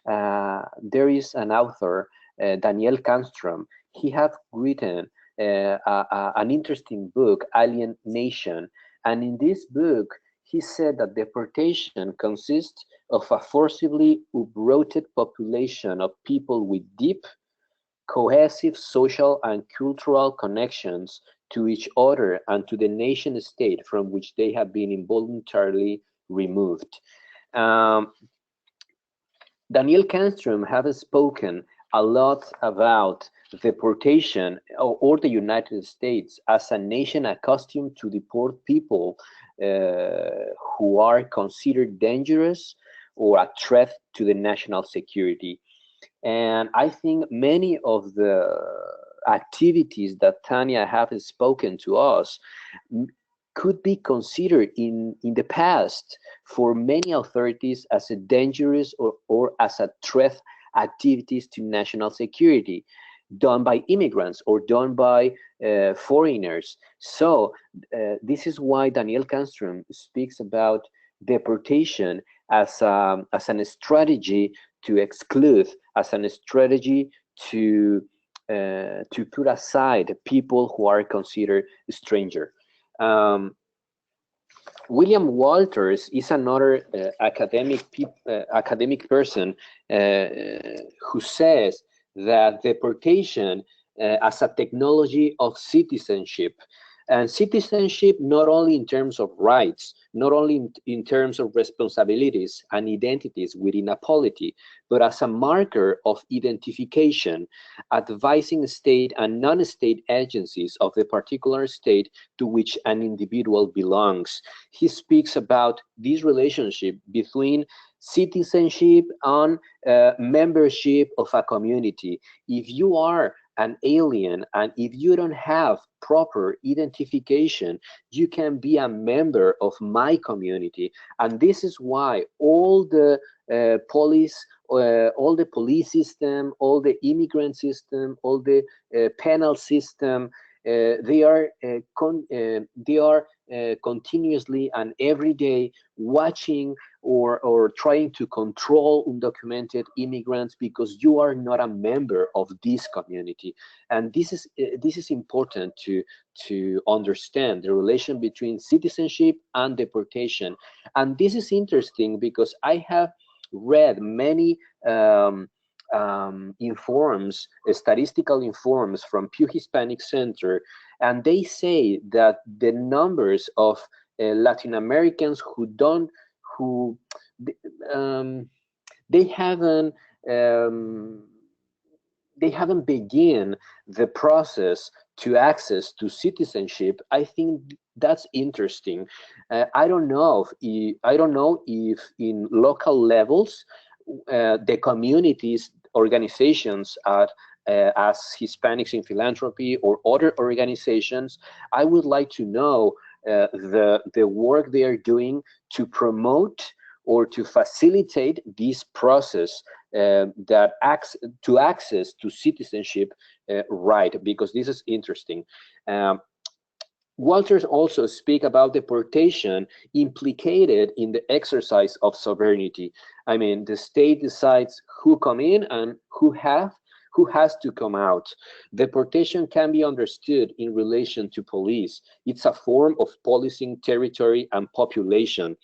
there is an author, Daniel Kanstrom. He has written an interesting book, Alien Nation, and in this book he said that deportation consists of a forcibly uprooted population of people with deep, cohesive social and cultural connections to each other and to the nation state from which they have been involuntarily removed. Daniel Kanstrom has spoken a lot about deportation, or the United States as a nation accustomed to deport people who are considered dangerous or a threat to the national security. And I think many of the activities that Tanya have spoken to us could be considered in the past for many authorities as a dangerous or as a threat activities to national security, done by immigrants or done by foreigners. So this is why Daniel Kanstrom speaks about deportation as a strategy to exclude, as a strategy to put aside people who are considered stranger. William Walters is another academic person who says that deportation as a technology of citizenship, and citizenship not only in terms of rights, not only in terms of responsibilities and identities within a polity, but as a marker of identification, advising state and non-state agencies of the particular state to which an individual belongs. He speaks about this relationship between citizenship and membership of a community. If you are an alien and if you don't have proper identification, you can be a member of my community. And this is why all the police system, all the immigrant system, all the penal system, they are continuously and every day watching or trying to control undocumented immigrants, because you are not a member of this community. And this is important to understand the relation between citizenship and deportation. And this is interesting because I have read many statistical informs from Pew Hispanic Center, and they say that the numbers of Latin Americans they haven't begun the process to access to citizenship. I think that's interesting. I don't know if in local levels the communities, organizations as Hispanics in Philanthropy or other organizations, I would like to know the work they are doing to promote or to facilitate this process that access to citizenship right, because this is interesting. Walters also speak about deportation implicated in the exercise of sovereignty. I mean, the state decides who come in and who has to come out. Deportation can be understood in relation to police. It's a form of policing territory and population.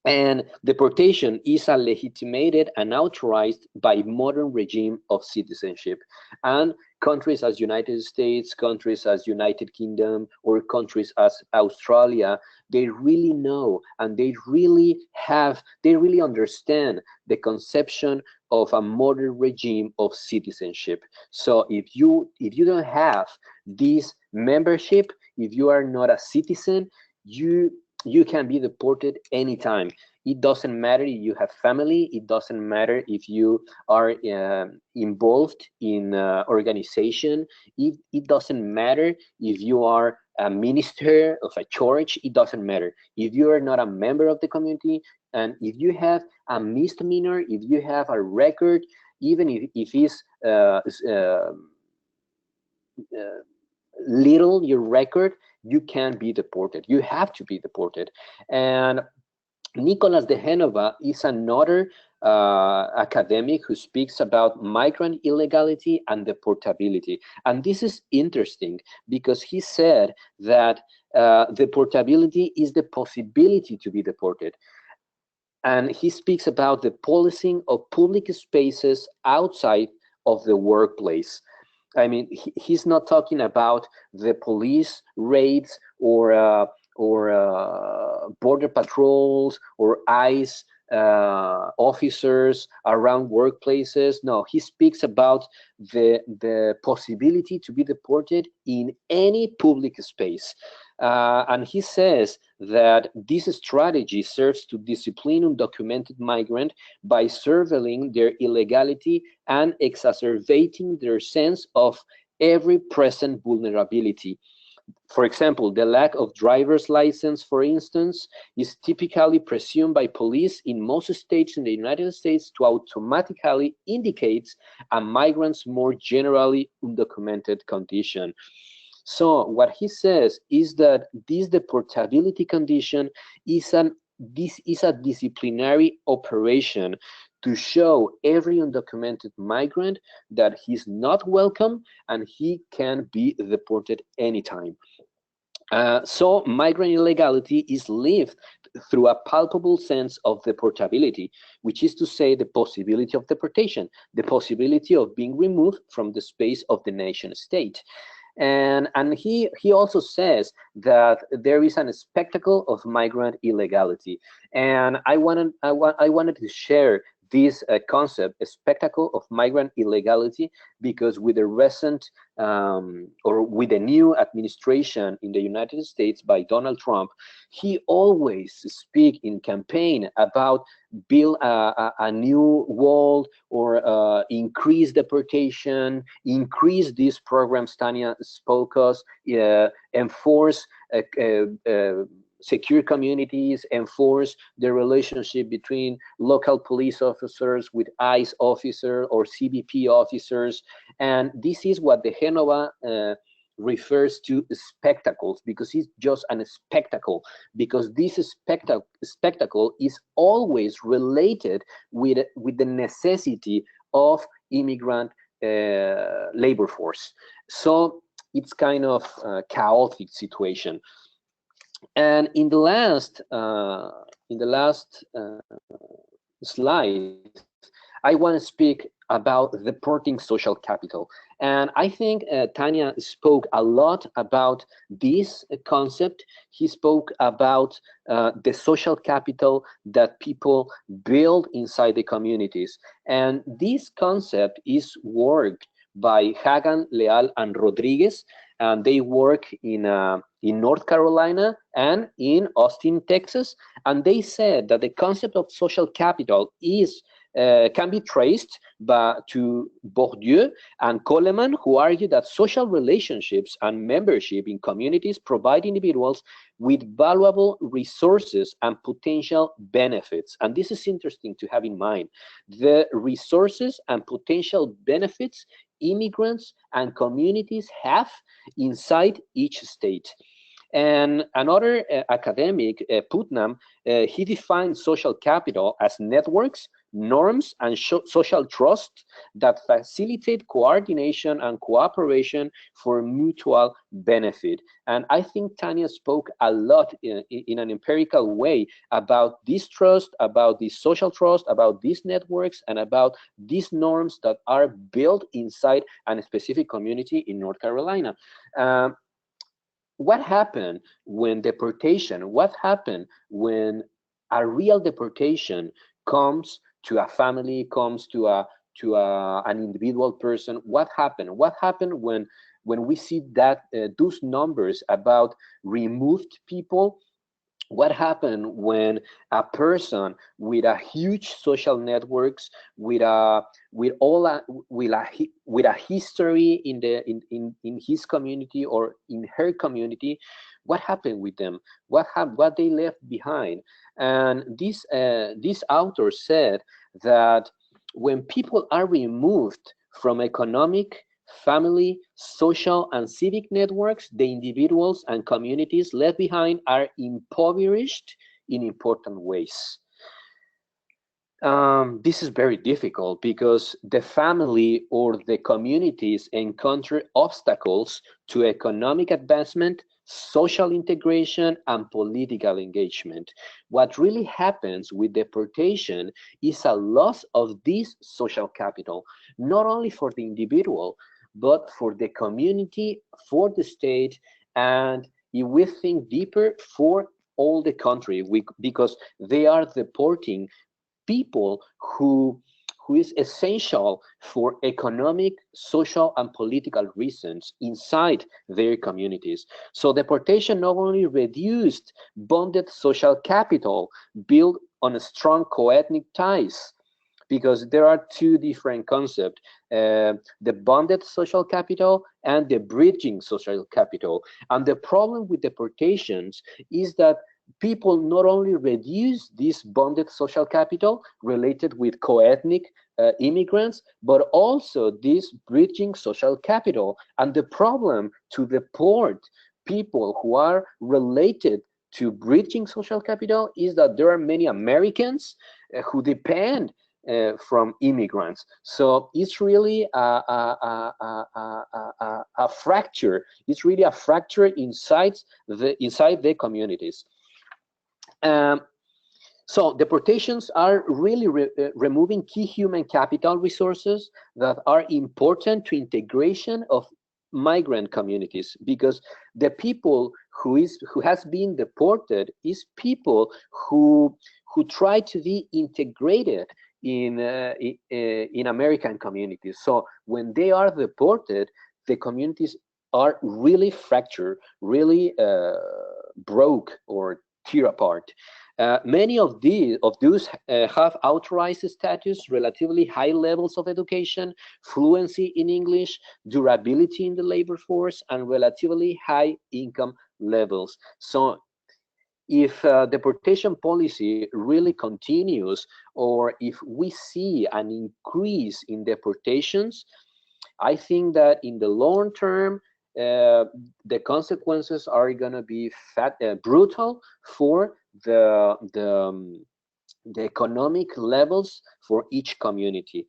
And deportation is a legitimated and authorized by modern regime of citizenship. And countries as United States, countries as United Kingdom, or countries as Australia, they really know and they really understand the conception of a modern regime of citizenship. So if you don't have this membership, if you are not a citizen, you can be deported anytime. It doesn't matter if you have family. It doesn't matter if you are involved in organization. It doesn't matter if you are a minister of a church. It doesn't matter. If you are not a member of the community, and if you have a misdemeanor, if you have a record, even if it's little your record, you can be deported. You have to be deported. And Nicolas de Genova is another academic who speaks about migrant illegality and deportability. And this is interesting because he said that deportability is the possibility to be deported. And he speaks about the policing of public spaces outside of the workplace. I mean, he's not talking about the police raids or border patrols or ICE officers around workplaces. No, he speaks about the possibility to be deported in any public space. And he says that this strategy serves to discipline undocumented migrants by surveilling their illegality and exacerbating their sense of every present vulnerability. For example, the lack of driver's license, for instance, is typically presumed by police in most states in the United States to automatically indicate a migrant's more generally undocumented condition. So what he says is that this deportability condition is a disciplinary operation to show every undocumented migrant that he's not welcome and he can be deported anytime. So migrant illegality is lived through a palpable sense of deportability, which is to say the possibility of deportation, the possibility of being removed from the space of the nation state. And he also says that there is a spectacle of migrant illegality. And I wanted to share this concept, a spectacle of migrant illegality, because with the recent or with the new administration in the United States by Donald Trump, he always speak in campaign about build a new wall or increase deportation, increase these programs Tanya spoke of, enforce secure communities, enforce the relationship between local police officers with ICE officers or CBP officers. And this is what de Genova refers to spectacles, because it's just a spectacle, because this spectacle is always related with the necessity of immigrant labor force. So it's kind of a chaotic situation. And in the last slide, I want to speak about deporting social capital. And I think Tanya spoke a lot about this concept. He spoke about the social capital that people build inside the communities. And this concept is worked by Hagan, Leal, and Rodriguez, and they work in North Carolina and in Austin, Texas. And they said that the concept of social capital is can be traced to Bourdieu and Coleman, who argue that social relationships and membership in communities provide individuals with valuable resources and potential benefits. And this is interesting to have in mind. The resources and potential benefits immigrants and communities have inside each state. And another academic, Putnam, he defines social capital as networks norms and social trust that facilitate coordination and cooperation for mutual benefit. And I think Tanya spoke a lot in an empirical way about this trust, about this social trust, about these networks, and about these norms that are built inside a specific community in North Carolina. What happened when deportation? What happened when a real deportation comes to a family, comes to an individual person? What happened? What happened when we see that those numbers about removed people? What happened when a person with a huge social networks, with a history in his community or in her community, what happened with them? What they left behind? And this author said that when people are removed from economic, family, social, and civic networks, the individuals and communities left behind are impoverished in important ways. This is very difficult because the family or the communities encounter obstacles to economic advancement, social integration, and political engagement. What really happens with deportation is a loss of this social capital, not only for the individual, but for the community, for the state, and if we think deeper, for all the country, because they are deporting people who is essential for economic, social, and political reasons inside their communities. So deportation not only reduced bonded social capital built on strong co-ethnic ties, because there are two different concepts, the bonded social capital and the bridging social capital. And the problem with deportations is that people not only reduce this bonded social capital related with co-ethnic immigrants, but also this bridging social capital. And the problem to deport people who are related to bridging social capital is that there are many Americans who depend from immigrants. So it's really a fracture. It's really a fracture inside the communities. So deportations are really removing key human capital resources that are important to integration of migrant communities, because the people who has been deported is people who try to be integrated in American communities. So when they are deported, the communities are really fractured, really broke or tear apart. Many of those have authorized status, relatively high levels of education, fluency in English, durability in the labor force, and relatively high income levels. So if deportation policy really continues, or if we see an increase in deportations, I think that in the long term, the consequences are going to be brutal for the economic levels for each community.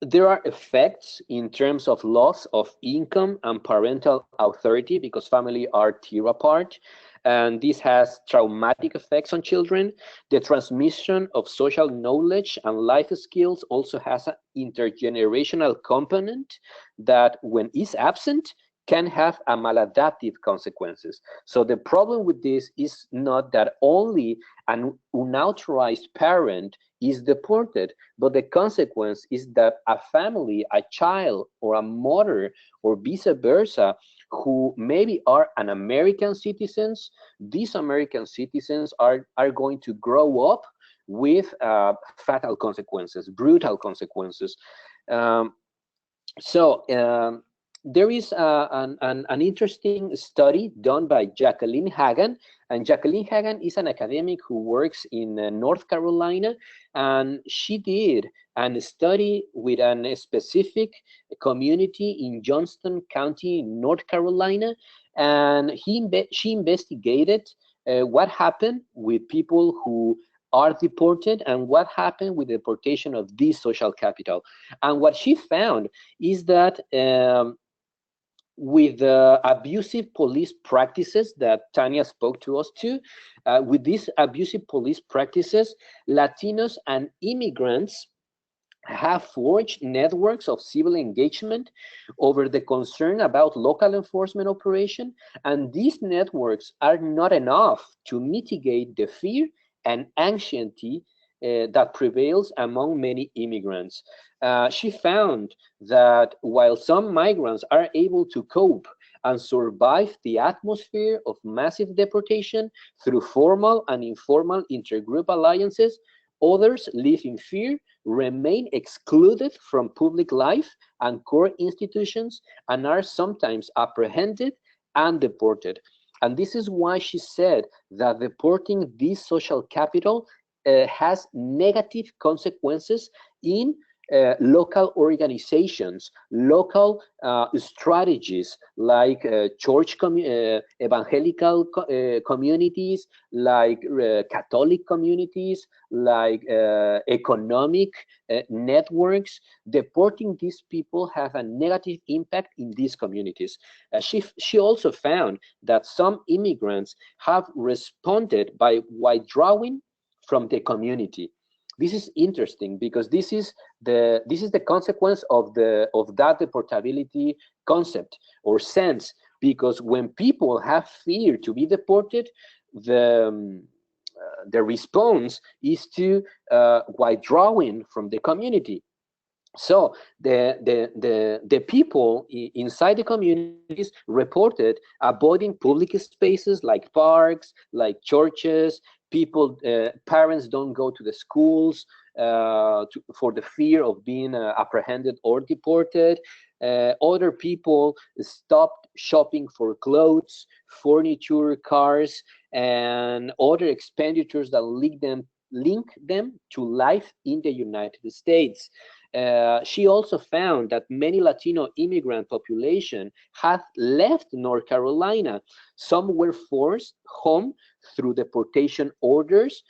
There are effects in terms of loss of income and parental authority, because family are tear apart, and this has traumatic effects on children. The transmission of social knowledge and life skills also has an intergenerational component that, when is absent, can have a maladaptive consequences. So the problem with this is not that only an unauthorized parent is deported, but the consequence is that a family, a child, or a mother, or vice versa, who maybe are an American citizens, these American citizens are going to grow up with fatal consequences, brutal consequences. There is an interesting study done by Jacqueline Hagan, and Jacqueline Hagan is an academic who works in North Carolina, and she did a study with a specific community in Johnston County, North Carolina, and she investigated what happened with people who are deported and what happened with the deportation of this social capital. And what she found is that with the abusive police practices that Tania spoke to us to, with these abusive police practices, Latinos and immigrants have forged networks of civil engagement over the concern about local enforcement operation, and these networks are not enough to mitigate the fear and anxiety that prevails among many immigrants. She found that while some migrants are able to cope and survive the atmosphere of massive deportation through formal and informal intergroup alliances, others live in fear, remain excluded from public life and core institutions, and are sometimes apprehended and deported. And this is why she said that deporting this social capital has negative consequences in local organizations, local strategies like church evangelical communities, like Catholic communities, like economic networks. Deporting these people have a negative impact in these communities. She also found that some immigrants have responded by withdrawing from the community. This is interesting because this is the consequence of that deportability concept or sense. Because when people have fear to be deported, the response is to withdrawing from the community. So the people inside the communities reported avoiding public spaces like parks, like churches. People, parents don't go to the schools for the fear of being apprehended or deported. Other people stopped shopping for clothes, furniture, cars, and other expenditures that link them to life in the United States. She also found that many Latino immigrant population had left North Carolina. Some were forced home through deportation orders.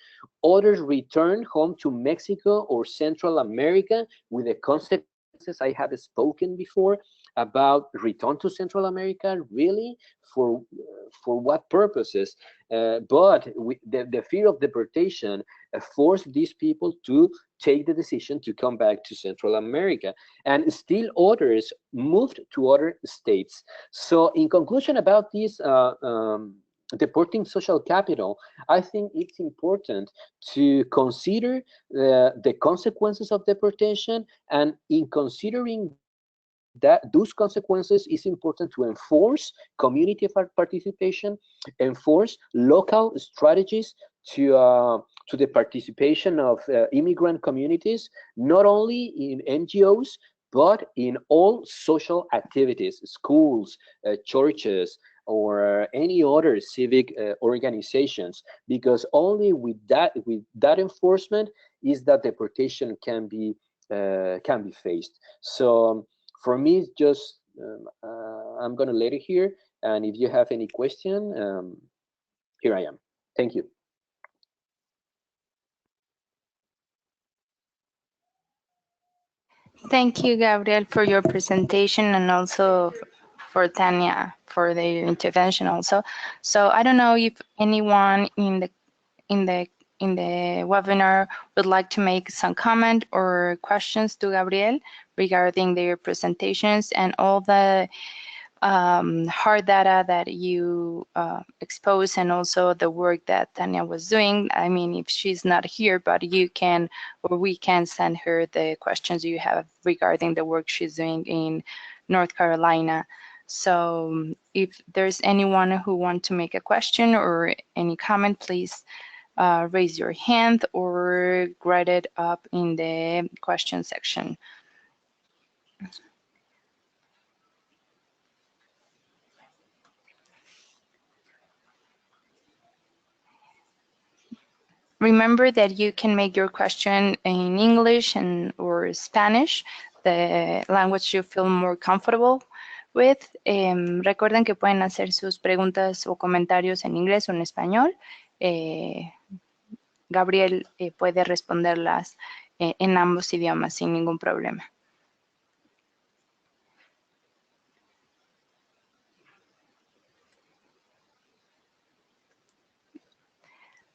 Others returned home to Mexico or Central America with the consequences I have spoken before about return to Central America, really? For what purposes? But the fear of deportation forced these people to take the decision to come back to Central America, and still others moved to other states. So in conclusion about this deporting social capital, I think it's important to consider the consequences of deportation, and in considering that those consequences, is important to enforce community participation, enforce local strategies to the participation of immigrant communities, not only in NGOs, but in all social activities, schools, churches, or any other civic organizations, because only with that enforcement is that deportation can be faced. So for me, just I'm going to let it here, and if you have any question, here I am. Thank you. Thank you, Gabriel, for your presentation, and also for Tania for their intervention also. So I don't know if anyone in the webinar would like to make some comment or questions to Gabriel regarding their presentations and all the hard data that you expose, and also the work that Tania was doing. I mean, if she's not here, but you can, or we can send her the questions you have regarding the work she's doing in North Carolina. So if there's anyone who wants to make a question or any comment, please raise your hand or write it up in the question section. Remember that you can make your question in English or Spanish, the language you feel more comfortable with. Recuerden que pueden hacer sus preguntas o comentarios en inglés o en español. Gabriel puede responderlas en ambos idiomas sin ningún problema.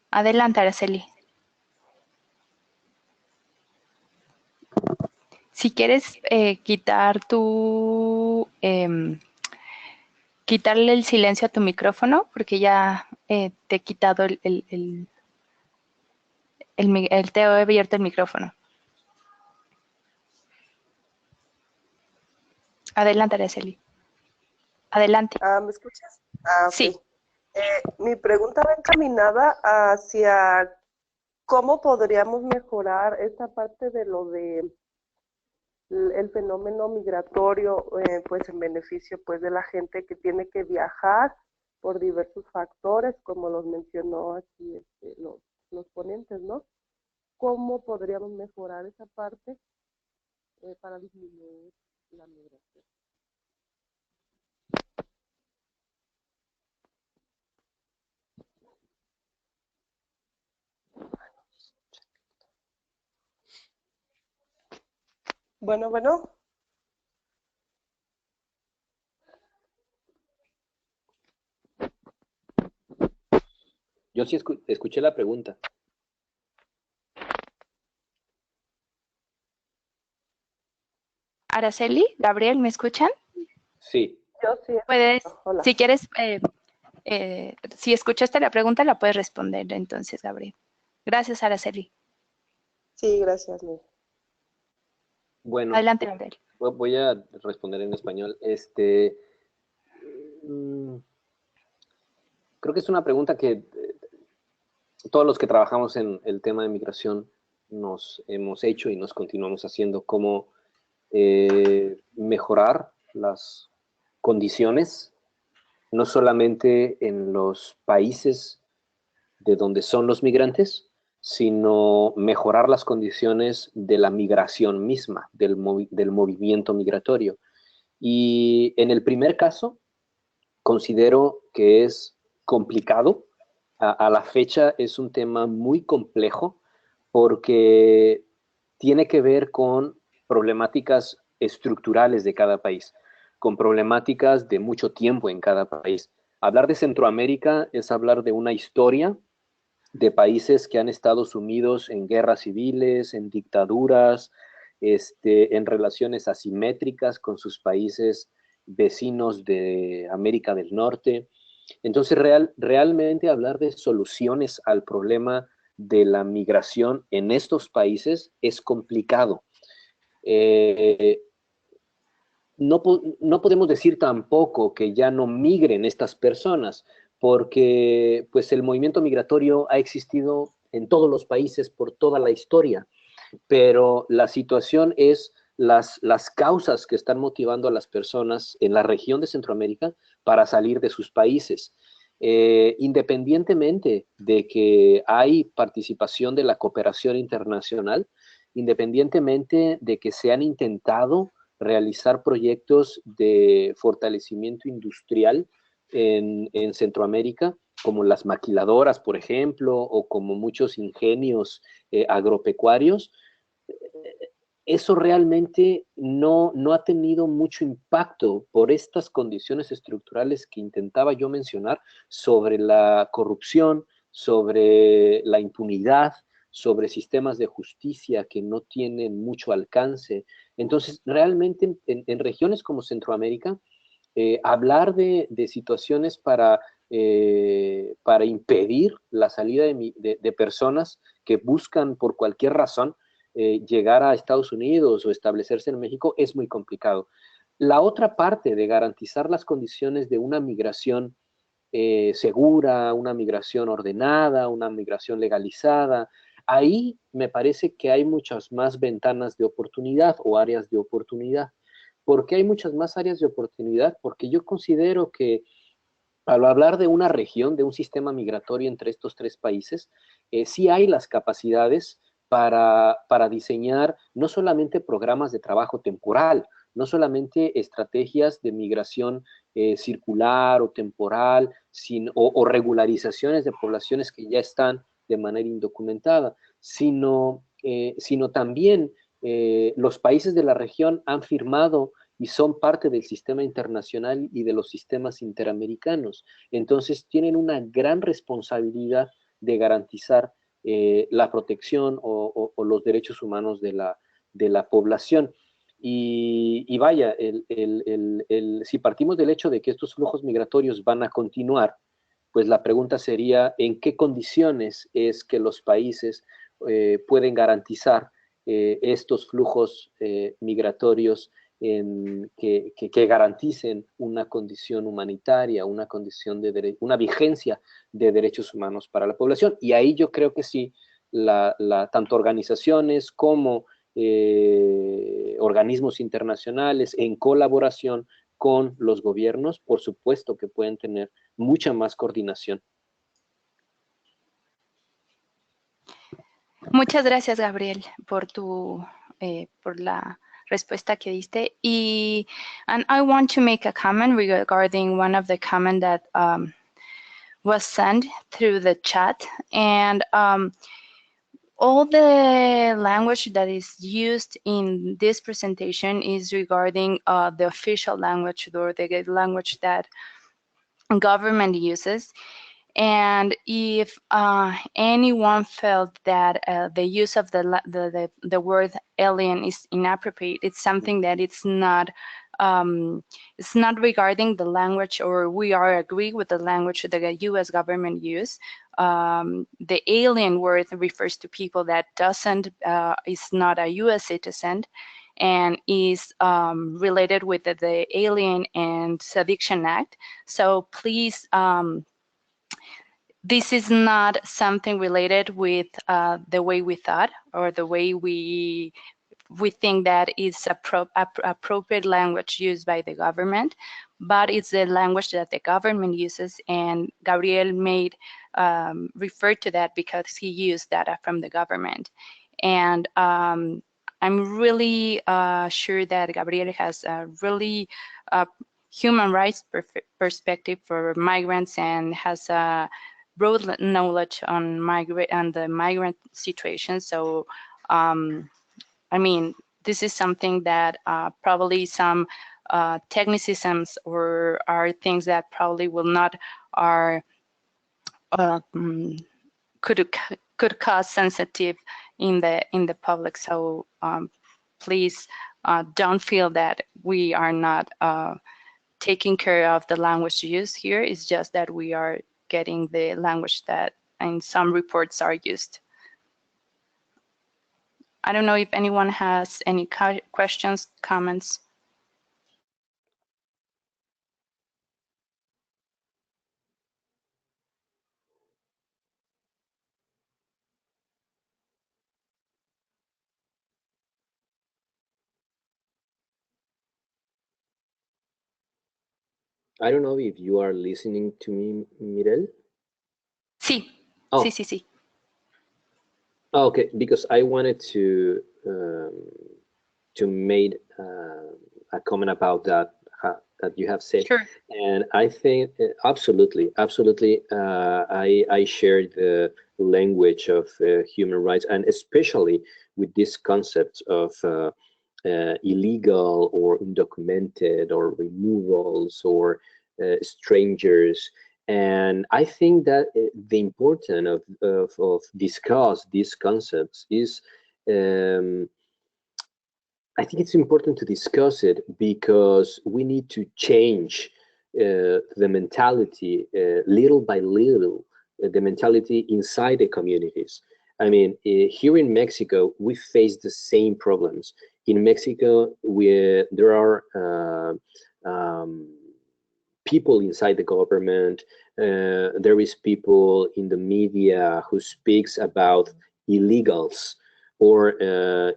Adelante, Araceli. Si quieres quitarle el silencio a tu micrófono, porque ya te he quitado te he abierto el micrófono. Adelante, Araceli. Adelante. ¿Me escuchas? Ok. Sí. Mi pregunta va encaminada hacia cómo podríamos mejorar esta parte de lo de el fenómeno migratorio, pues en beneficio pues de la gente que tiene que viajar por diversos factores, como los mencionó aquí los ponentes, ¿no? ¿Cómo podríamos mejorar esa parte para disminuir la migración? Bueno. Yo sí escuché la pregunta. Araceli, Gabriel, ¿me escuchan? Sí. Yo sí. Puedes, Hola. si quieres, si escuchaste la pregunta, la puedes responder entonces, Gabriel. Gracias, Araceli. Sí, gracias, Miguel. Bueno, Adelante, Gabriel. voy a responder en español. Creo que es una pregunta que todos los que trabajamos en el tema de migración nos hemos hecho y nos continuamos haciendo, cómo mejorar las condiciones, no solamente en los países de donde son los migrantes, sino mejorar las condiciones de la migración misma, del movimiento migratorio. Y en el primer caso, considero que es complicado. A la fecha es un tema muy complejo porque tiene que ver con problemáticas estructurales de cada país, con problemáticas de mucho tiempo en cada país. Hablar de Centroamérica es hablar de una historia de países que han estado sumidos en guerras civiles, en dictaduras, en relaciones asimétricas con sus países vecinos de América del Norte. Entonces, realmente hablar de soluciones al problema de la migración en estos países es complicado. No podemos decir tampoco que ya no migren estas personas, porque pues el movimiento migratorio ha existido en todos los países por toda la historia, pero la situación es las causas que están motivando a las personas en la región de Centroamérica para salir de sus países. Independientemente de que hay participación de la cooperación internacional, independientemente de que se han intentado realizar proyectos de fortalecimiento industrial en Centroamérica, como las maquiladoras, por ejemplo, o como muchos ingenios agropecuarios, eso realmente no ha tenido mucho impacto por estas condiciones estructurales que intentaba yo mencionar sobre la corrupción, sobre la impunidad, sobre sistemas de justicia que no tienen mucho alcance. Entonces, realmente en regiones como Centroamérica, hablar de situaciones para impedir la salida de personas que buscan por cualquier razón llegar a Estados Unidos o establecerse en México es muy complicado. La otra parte de garantizar las condiciones de una migración segura, una migración ordenada, una migración legalizada, ahí me parece que hay muchas más ventanas de oportunidad o áreas de oportunidad. ¿Por qué hay muchas más áreas de oportunidad? Porque yo considero que al hablar de una región, de un sistema migratorio entre estos tres países, sí hay las capacidades para diseñar no solamente programas de trabajo temporal, no solamente estrategias de migración circular o temporal, o regularizaciones de poblaciones que ya están de manera indocumentada, sino también los países de la región han firmado y son parte del sistema internacional y de los sistemas interamericanos. Entonces tienen una gran responsabilidad de garantizar la protección o los derechos humanos de la población. Y vaya, si partimos del hecho de que estos flujos migratorios van a continuar, pues la pregunta sería, ¿en qué condiciones es que los países pueden garantizar estos flujos migratorios que garanticen una condición humanitaria, una condición una vigencia de derechos humanos para la población? Y ahí yo creo que sí, tanto organizaciones como organismos internacionales en colaboración con los gobiernos, por supuesto que pueden tener mucha más coordinación. Muchas gracias, Gabriel, por la respuesta que diste. And I want to make a comment regarding one of the comments that was sent through the chat. And all the language that is used in this presentation is regarding the official language or the language that government uses. And if anyone felt that the use of the word alien is inappropriate, it's something that it's not regarding the language, or we are agree with the language that the U.S. government use. The alien word refers to people that is not a U.S. citizen and is related with the Alien and Sedition Act. So please, this is not something related with the way we thought or the way we think that is appropriate language used by the government, but it's the language that the government uses, and Gabriel referred to that because he used data from the government. And I'm really sure that Gabriel has a really human rights perspective for migrants and has a broad knowledge on the migrant situation. So, I mean, this is something that probably some technicisms or are things that probably will not could cause sensitive in the public. So please don't feel that we are not taking care of the language used here. It's just that we are getting the language that in some reports are used. I don't know if anyone has any questions, comments. I don't know if you are listening to me, Mirel. Sí, oh. sí. Oh, okay, because I wanted to make a comment about that you have said. Sure. And I think absolutely, I shared the language of human rights, and especially with this concept of illegal or undocumented or removals or strangers. And I think that the importance of discuss these concepts is, I think it's important to discuss it because we need to change the mentality little by little, the mentality inside the communities. I mean, here in Mexico, we face the same problems. In Mexico, there are people inside the government. There is people in the media who speaks about illegals or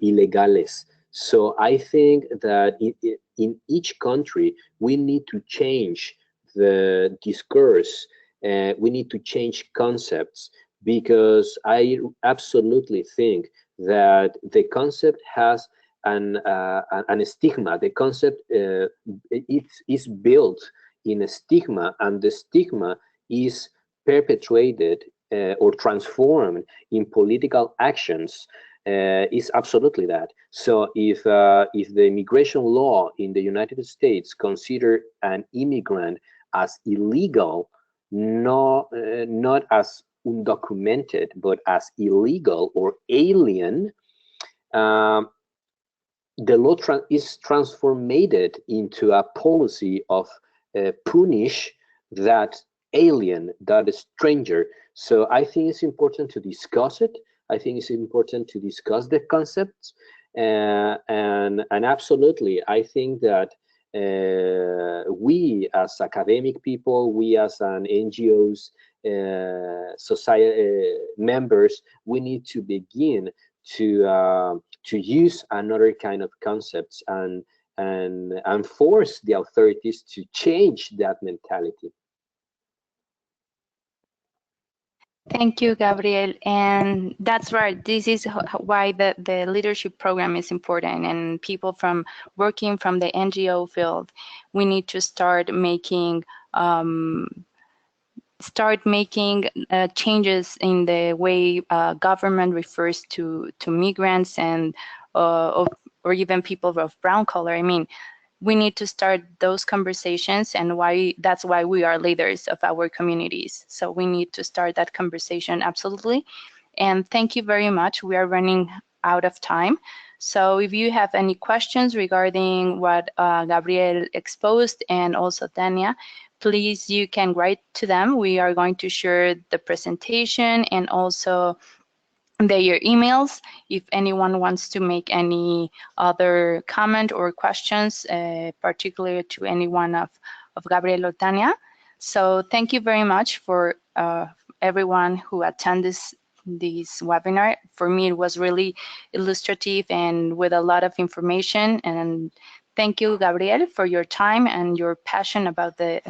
illegales. So I think that in each country, we need to change the discourse. We need to change concepts, because I absolutely think that the concept has an stigma. The concept is built in a stigma, and the stigma is perpetuated or transformed in political actions is absolutely that. So if the immigration law in the United States consider an immigrant as illegal, not as undocumented, but as illegal or alien, the law is transformed into a policy of punish that alien, that stranger. So I think it's important to discuss it. I think it's important to discuss the concepts, and absolutely, I think that we as academic people, we as an NGOs, society members, we need to begin to use another kind of concepts and force the authorities to change that mentality. Thank you, Gabriel. And that's right. This is why the leadership program is important, and people from working from the NGO field, we need to start making changes in the way government refers to migrants and or even people of brown color. I mean, we need to start those conversations, and that's why we are leaders of our communities. So we need to start that conversation, absolutely. And thank you very much. We are running out of time. So if you have any questions regarding what Gabriel exposed, and also Tania, please, you can write to them. We are going to share the presentation and also their emails if anyone wants to make any other comment or questions, particularly to any one of Gabriel or Tania. So thank you very much for everyone who attended this webinar. For me, it was really illustrative and with a lot of information. And thank you, Gabriel, for your time and your passion about the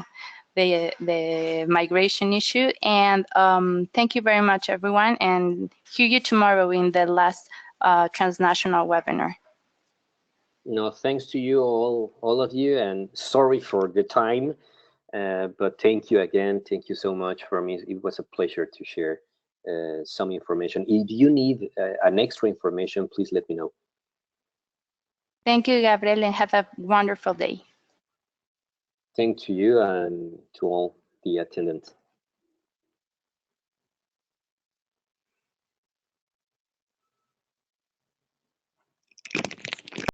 migration issue. And thank you very much, everyone, and hear you tomorrow in the last transnational webinar. No, thanks to you all of you, and sorry for the time, but thank you again. Thank you so much. For me, it was a pleasure to share some information. If you need an extra information, please let me know. Thank you, Gabriel, and have a wonderful day. Thank you and to all the attendants.